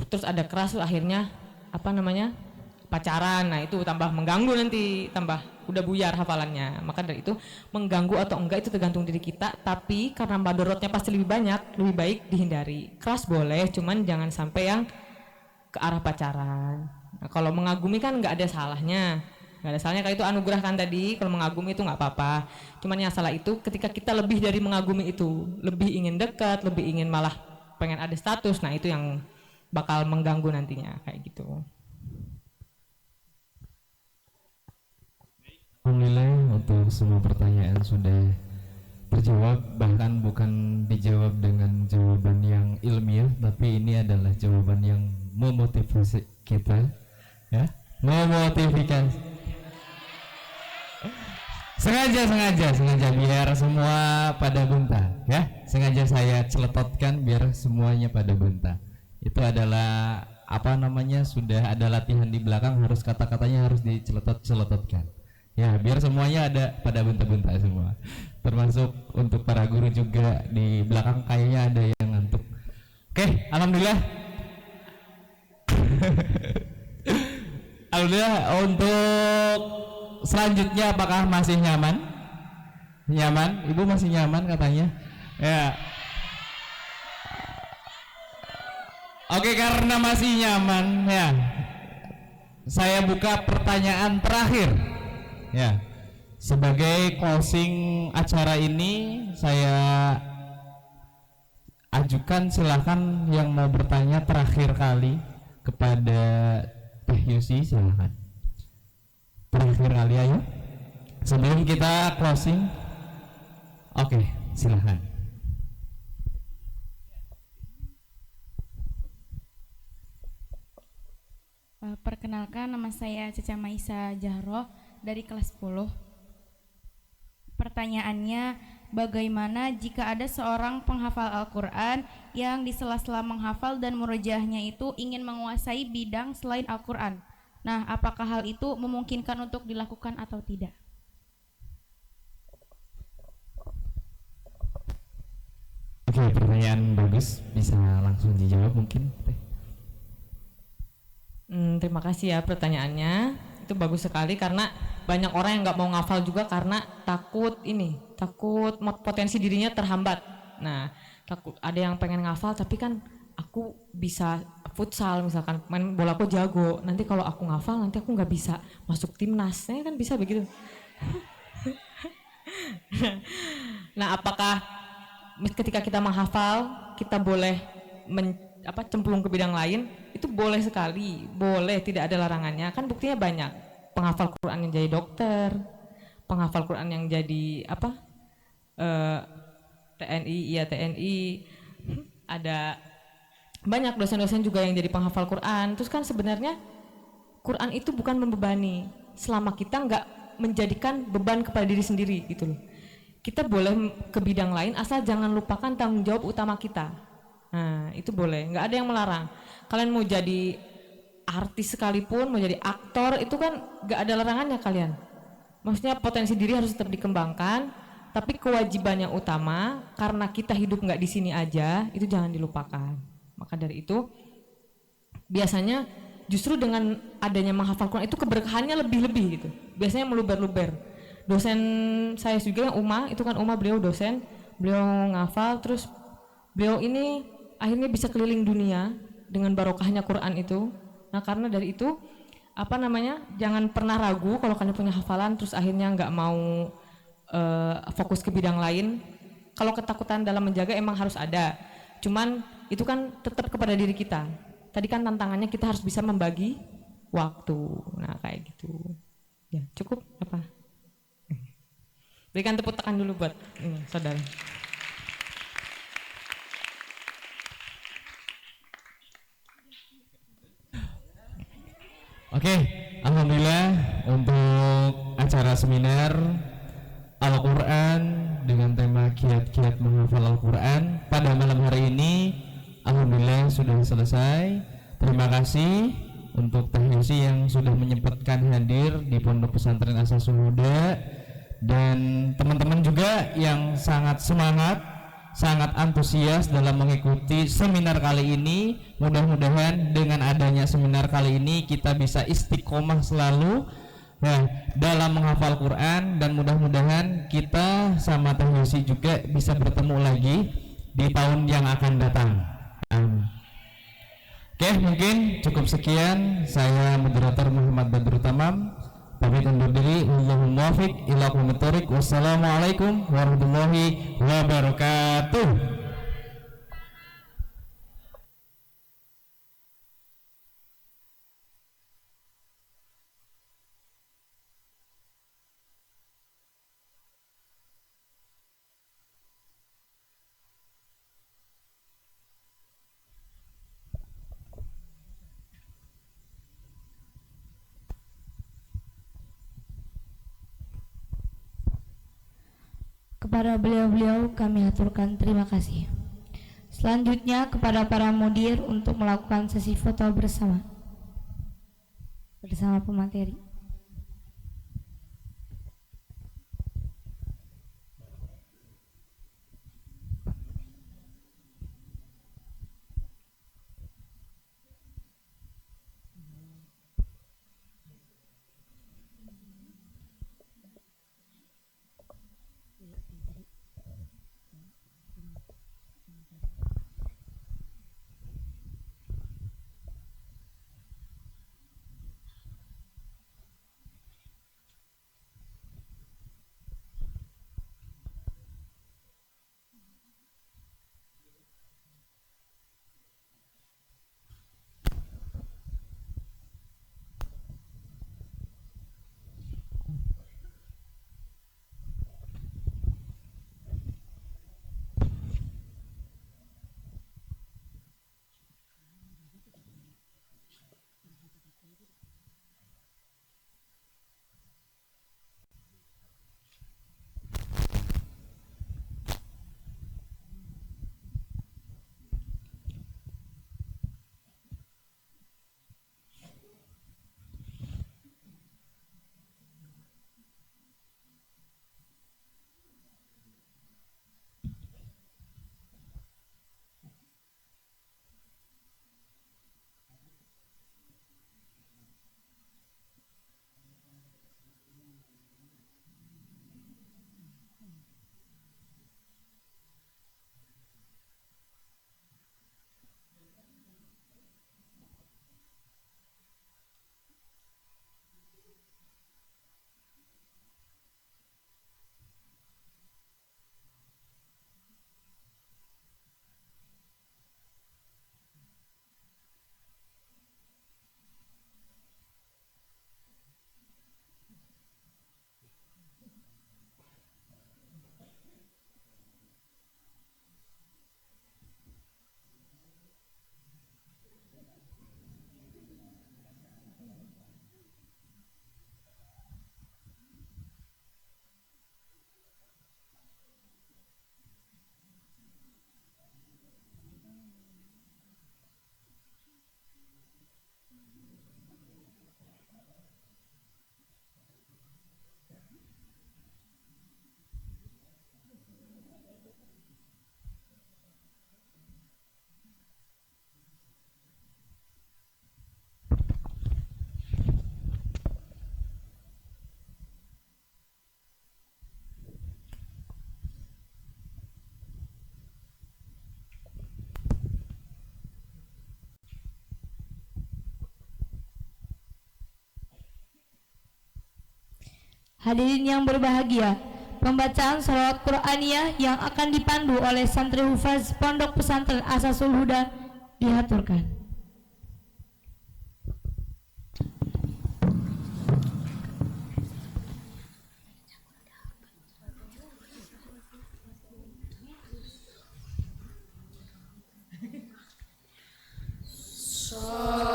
terus ada keras akhirnya apa namanya pacaran. Nah itu tambah mengganggu, nanti tambah udah buyar hafalannya. Maka dari itu mengganggu atau enggak itu tergantung diri kita, tapi karena madorotnya pasti lebih banyak, lebih baik dihindari. Keras boleh, cuman jangan sampai yang ke arah pacaran. Nah, kalau mengagumi kan nggak ada salahnya, nggak ada salahnya. Kalau itu anugerah kan tadi, kalau mengagumi itu nggak apa-apa. Cuman yang salah itu ketika kita lebih dari mengagumi itu, lebih ingin dekat, lebih ingin malah pengen ada status. Nah itu yang bakal mengganggu nantinya kayak gitu. Alhamdulillah untuk semua pertanyaan sudah terjawab, bahkan bukan dijawab dengan jawaban yang ilmiah, tapi ini adalah jawaban yang memotivasi kita, ya, memotivasi. Sengaja biar semua pada bunta, ya. Sengaja saya celetotkan biar semuanya pada bunta. Itu adalah apa namanya, sudah ada latihan di belakang, harus kata-katanya harus diceletot-celetotkan. Ya, biar semuanya ada pada bunta-bunta semua. Termasuk untuk para guru juga di belakang kayaknya ada yang ngantuk. Oke, alhamdulillah. Alhamdulillah. Untuk selanjutnya apakah masih nyaman? Nyaman? Ibu masih nyaman katanya? Ya. Oke, karena masih nyaman ya. Saya buka pertanyaan terakhir. Ya, sebagai closing acara ini saya ajukan, silakan yang mau bertanya terakhir kali kepada Teh Yusi, silakan. Terakhir kali ayo. Sebelum kita closing. Oke, silakan. Perkenalkan, nama saya Caca Maisa Jahroh dari kelas 10. Pertanyaannya, bagaimana jika ada seorang penghafal Al-Quran yang di sela-sela menghafal dan murojaahnya itu ingin menguasai bidang selain Al-Quran? Nah, apakah hal itu memungkinkan untuk dilakukan atau tidak? Oke, pertanyaan bagus, bisa langsung dijawab mungkin. Terima kasih ya pertanyaannya. Itu bagus sekali karena banyak orang yang nggak mau ngafal juga karena takut potensi dirinya terhambat. Nah, takut ada yang pengen ngafal tapi kan aku bisa futsal misalkan, main bola aku jago, nanti kalau aku ngafal nanti aku nggak bisa masuk timnas, kan bisa begitu. Nah, apakah ketika kita menghafal kita boleh cemplung ke bidang lain? Itu boleh sekali, boleh, tidak ada larangannya. Kan buktinya banyak penghafal Quran yang jadi dokter, penghafal Quran yang jadi TNI, ada banyak dosen-dosen juga yang jadi penghafal Quran. Terus kan sebenarnya Quran itu bukan membebani selama kita nggak menjadikan beban kepada diri sendiri gitu loh. Kita boleh ke bidang lain asal jangan lupakan tanggung jawab utama kita. Nah itu boleh, nggak ada yang melarang. Kalian mau jadi artis sekalipun, mau jadi aktor, itu kan nggak ada larangannya kalian. Maksudnya potensi diri harus tetap dikembangkan, tapi kewajiban yang utama karena kita hidup nggak di sini aja, itu jangan dilupakan. Maka dari itu biasanya justru dengan adanya menghafal Quran itu keberkahannya lebih-lebih gitu. Biasanya meluber-luber. Dosen saya juga yang itu kan beliau dosen, beliau ngafal, terus beliau ini akhirnya bisa keliling dunia dengan barokahnya Quran itu. Nah karena dari itu jangan pernah ragu kalau kalian punya hafalan terus akhirnya nggak mau fokus ke bidang lain. Kalau ketakutan dalam menjaga emang harus ada, cuman itu kan tetap kepada diri kita. Tadi kan tantangannya kita harus bisa membagi waktu. Nah kayak gitu ya, cukup apa? Berikan tepuk tangan dulu buat ini saudara. acara seminar Al-Quran dengan tema kiat-kiat menghafal Al-Quran pada malam hari ini. Alhamdulillah sudah selesai. Terima kasih untuk Teh Yusi yang sudah menyempatkan hadir di Pondok Pesantren Asasul Huda, dan teman-teman juga yang sangat semangat, sangat antusias dalam mengikuti seminar kali ini. Mudah-mudahan dengan adanya seminar kali ini kita bisa istiqomah selalu dalam menghafal Quran, dan mudah-mudahan kita sama Teh Yusi juga bisa bertemu lagi di tahun yang akan datang. Oke, mungkin cukup sekian. Saya moderator Muhammad Badrul Tamam pamit undur diri. Wallahul muwaffiq ila aqwamit thoriq. Wassalamualaikum warahmatullahi wabarakatuh. Kepada beliau-beliau kami aturkan terima kasih. Selanjutnya kepada para mudir untuk melakukan sesi foto bersama pemateri. Hadirin yang berbahagia, pembacaan sholawat Qur'aniyah yang akan dipandu oleh santri hufaz Pondok Pesantren Asasul Huda diaturkan. Salatullah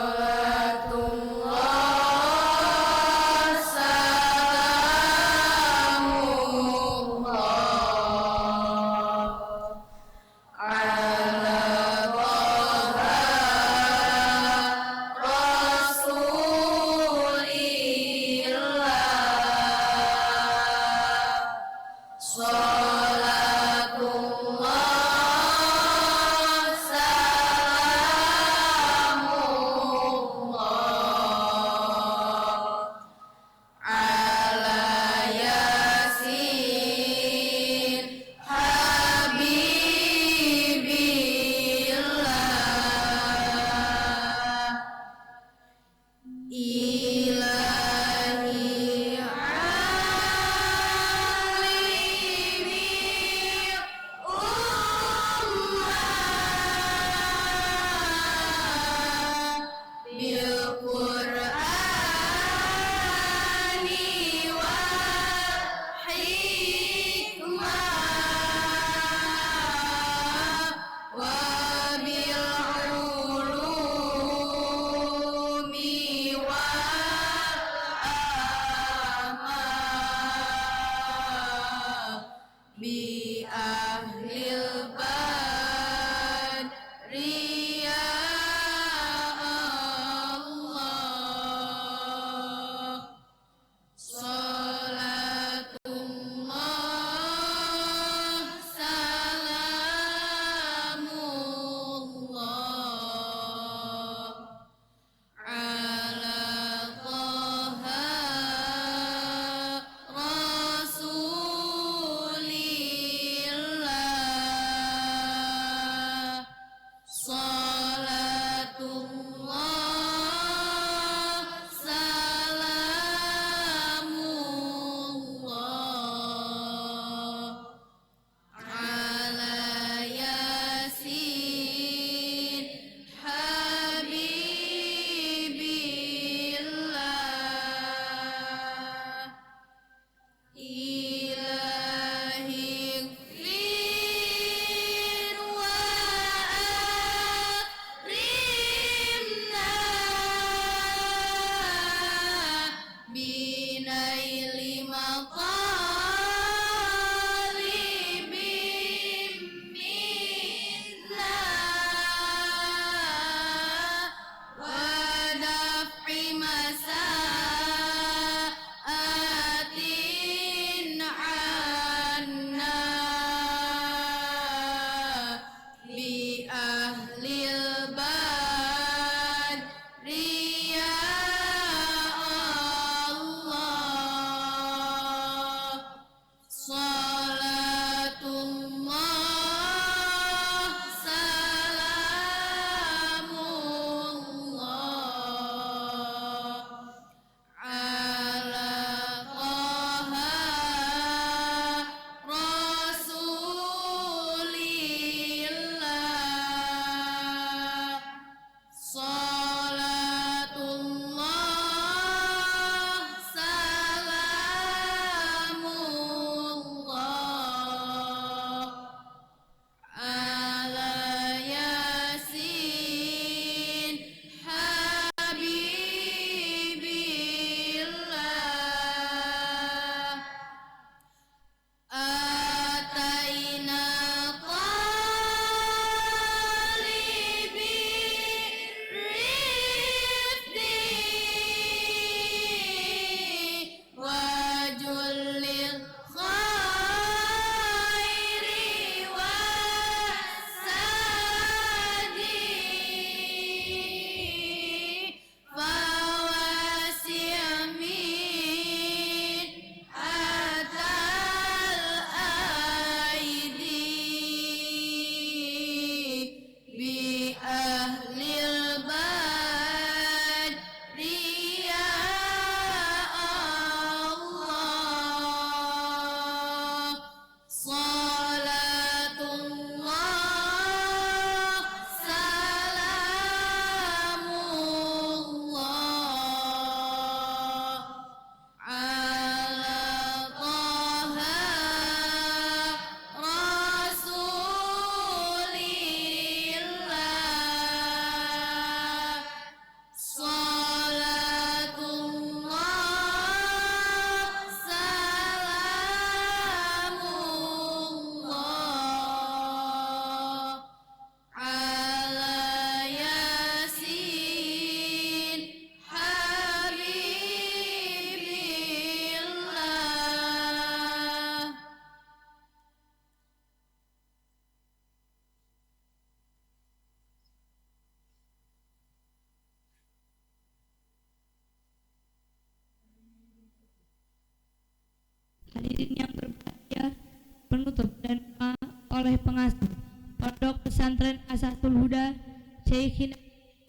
penutup dan doa oleh pengasuh Pondok Pesantren Asasul Huda Syekhina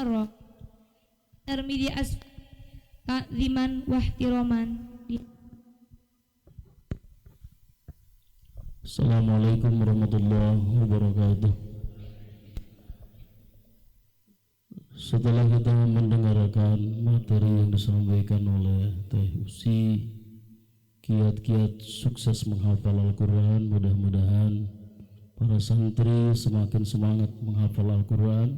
Roh Termidi Asf Takziman Wahtiroman. Assalamualaikum warahmatullahi wabarakatuh. Setelah kita mendengarkan materi yang disampaikan oleh Teh Usi, kiat-kiat sukses menghafal Al-Quran, mudah-mudahan para santri semakin semangat menghafal Al-Quran,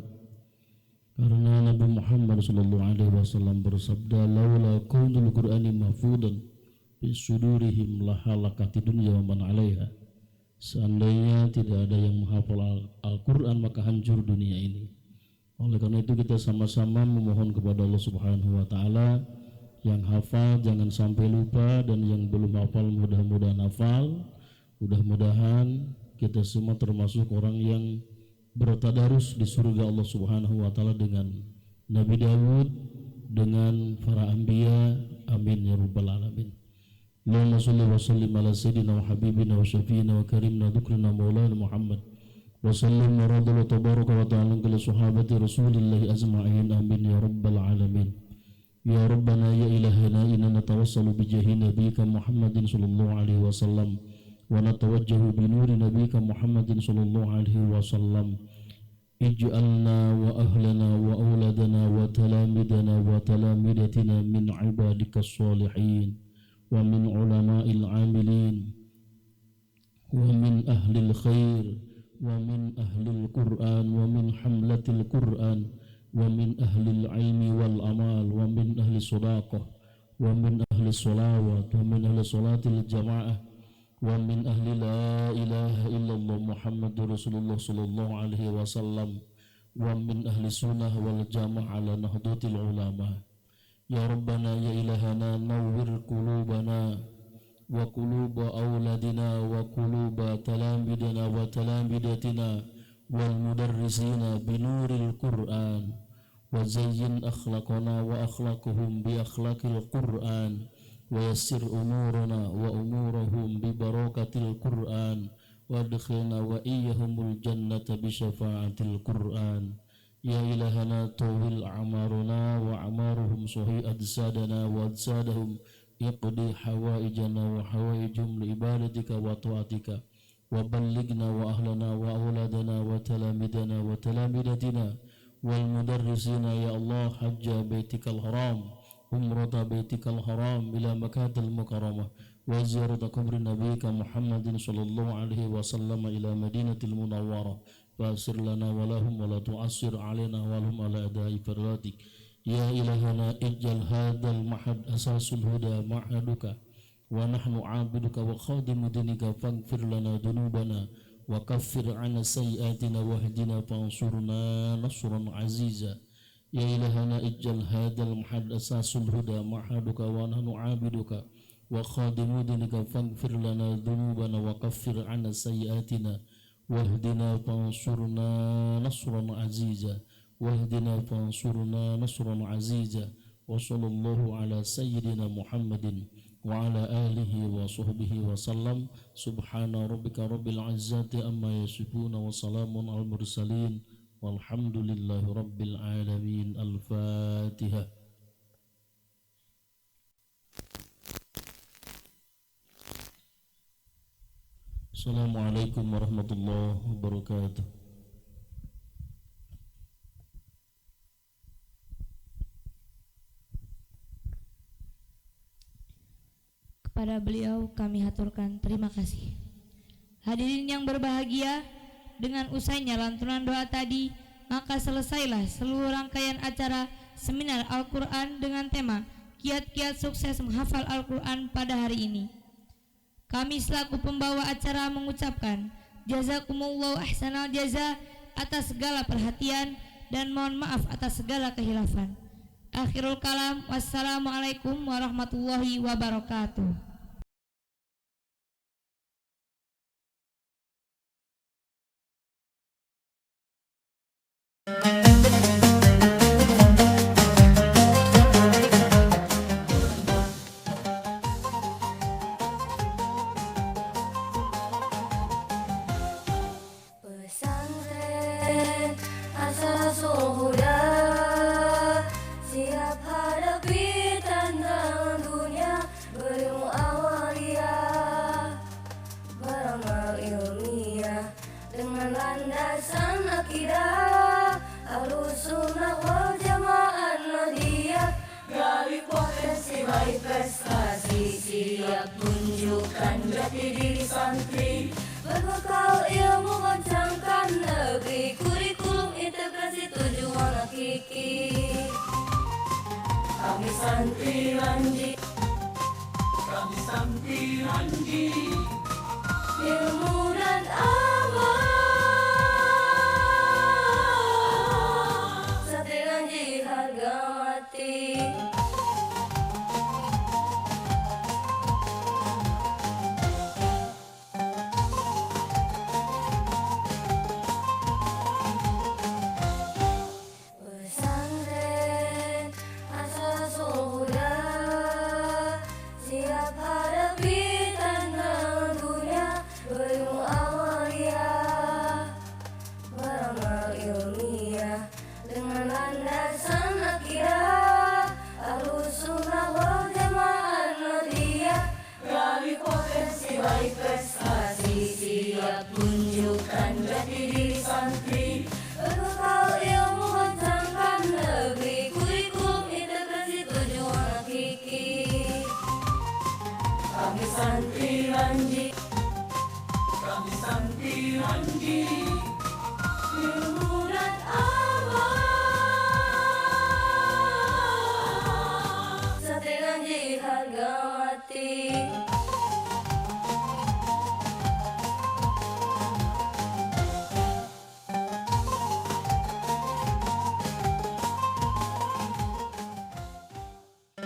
karena Nabi Muhammad SAW bersabda, laula kaunul Qur'ani mahfudan fi sudurihim lahalakati dunya wa man 'alaiha. Seandainya tidak ada yang menghafal Al-Quran, maka hancur dunia ini. Oleh karena itu kita sama-sama memohon kepada Allah Subhanahu wa Ta'ala, yang hafal jangan sampai lupa, dan yang belum hafal mudah-mudahan hafal. Mudah-mudahan kita semua termasuk orang yang bertadarus di surga Allah Subhanahu wa Ta'ala dengan Nabi Daud, dengan para anbiya. Amin ya rabbal alamin. Allahumma salli wa sallim ala sayyidina wa habibina wa syafiina wa karimna dhukrina maulana Muhammad wa sallim wa radala tabaraka wa ta'ala kala sahabati rasulillahi azma'in. Amin ya rabbal alamin. Ya rabbana ya ilahana inna natawassalu bijahi nabiyika Muhammadin sallallahu alaihi wasallam wa natawajjahu bi nuri nabiyika Muhammadin sallallahu alaihi wasallam. Ij'alna wa ahlana wa auladana wa talamidana wa talamidatina min ibadikas salihin wa min ulama'il amilin wa min ahlil khair wa min ahlil Qur'an wa min hamlatil Qur'an wa min ahlil ilmi wal amal wa min ahli sadaqah wa min ahli salawat wa min ahli salatil jamaah wa min ahli la ilaha illallah Muhammadur Rasulullah sallallahu alaihi wasallam wa min ahli sunnah wal jamaah ala nahdlatil ulama. Ya Rabbana ya ilahana nawwir qulubana wa quluba auladina wa quluba talamidina wa talamidatina wal mudarrisina binuril Qur'an wa zayyin akhlaqana wa akhlaquhum bi akhlaqil Qur'an wa yassir umurana wa umurahum bi barakatil Qur'an wa adkhilna wa iyyahumul jannata bi syafaatil Qur'an. Ya ilahana tawil amaruna wa amaruhum suhi adsadana wa adsadahum iqdi hawaijana wa hawaijum li ibadatika wa ta'atika wa ballighna wa ahlana wa auladana wa talamidana wa talamidatina wal mudarrisina ya Allah hajja baitikal haram umrata baitikal haram ila makadil mukarramah wa ziyarata kubri nabiyika Muhammadin sallallahu alaihi wasallam ila madinatil munawwarah. Fasir lana walahum wala tu'asir alaina walhum ala adai faradik. Ya ilahana ijjal hadal mahad asasul huda ma'aduka wa nahnu abiduka wa khadimu dinika faghfir lana dunubana wa kaffir anna sayyatina wahdina fansurna nasran aziza. Ya ilahana ijjal hadal mahad asasul huda ma'aduka wa nahnu abiduka wa khadimu dinika faghfir lana dunubana wa kaffir anna sayyatina wahdina fansurna nasran aziza. Wahdina fansurna nasran aziza. Wa sallallahu ala sayyidina Muhammadin wa ala alihi wa sahbihi wa sallam. Subhana rabbika rabbil izzati amma yasifuna wa salamun al mursalin walhamdulillahi rabbil alamin. Al-Fatihah. Assalamualaikum warahmatullahi wabarakatuh. Kepada beliau kami haturkan terima kasih. Hadirin yang berbahagia, dengan usainya lantunan doa tadi, maka selesailah seluruh rangkaian acara seminar Al-Quran dengan tema kiat-kiat sukses menghafal Al-Quran pada hari ini. Kami selaku pembawa acara mengucapkan jazakumullahu ahsanal jaza atas segala perhatian dan mohon maaf atas segala kehilafan. Akhirul kalam, wassalamualaikum warahmatullahi wabarakatuh. Asasul huda, siap hadapi tantangan dunia, berilmu awaliyah, beramal ilmiah dengan landasan akidah, Ahlussunnah wal Jamaah Nahdiyah, gali potensi baik prestasi, siap tunjukkan jati diri santri, berbekal ilmu kencangkan negeri, kurikulum integrasi tujuan hakiki. Kami santri Ranji, ilmu dan amal, santri Ranji harga mati. Pesantren Asasul Huda, siap hadapi tantangan dunia, berilmu awaliyah, beramal ilmiah dengan landasan akidah, Ahlussunnah wal Jamaah Nahdiyah, gali potensi baik prestasi, siap tunjukkan jati diri santri, berbekal ilmu kencangkan negeri, kurikulum integrasi tujuan hakiki. Kami santri Ranji, ilmu dan amal, santri Ranji harga mati.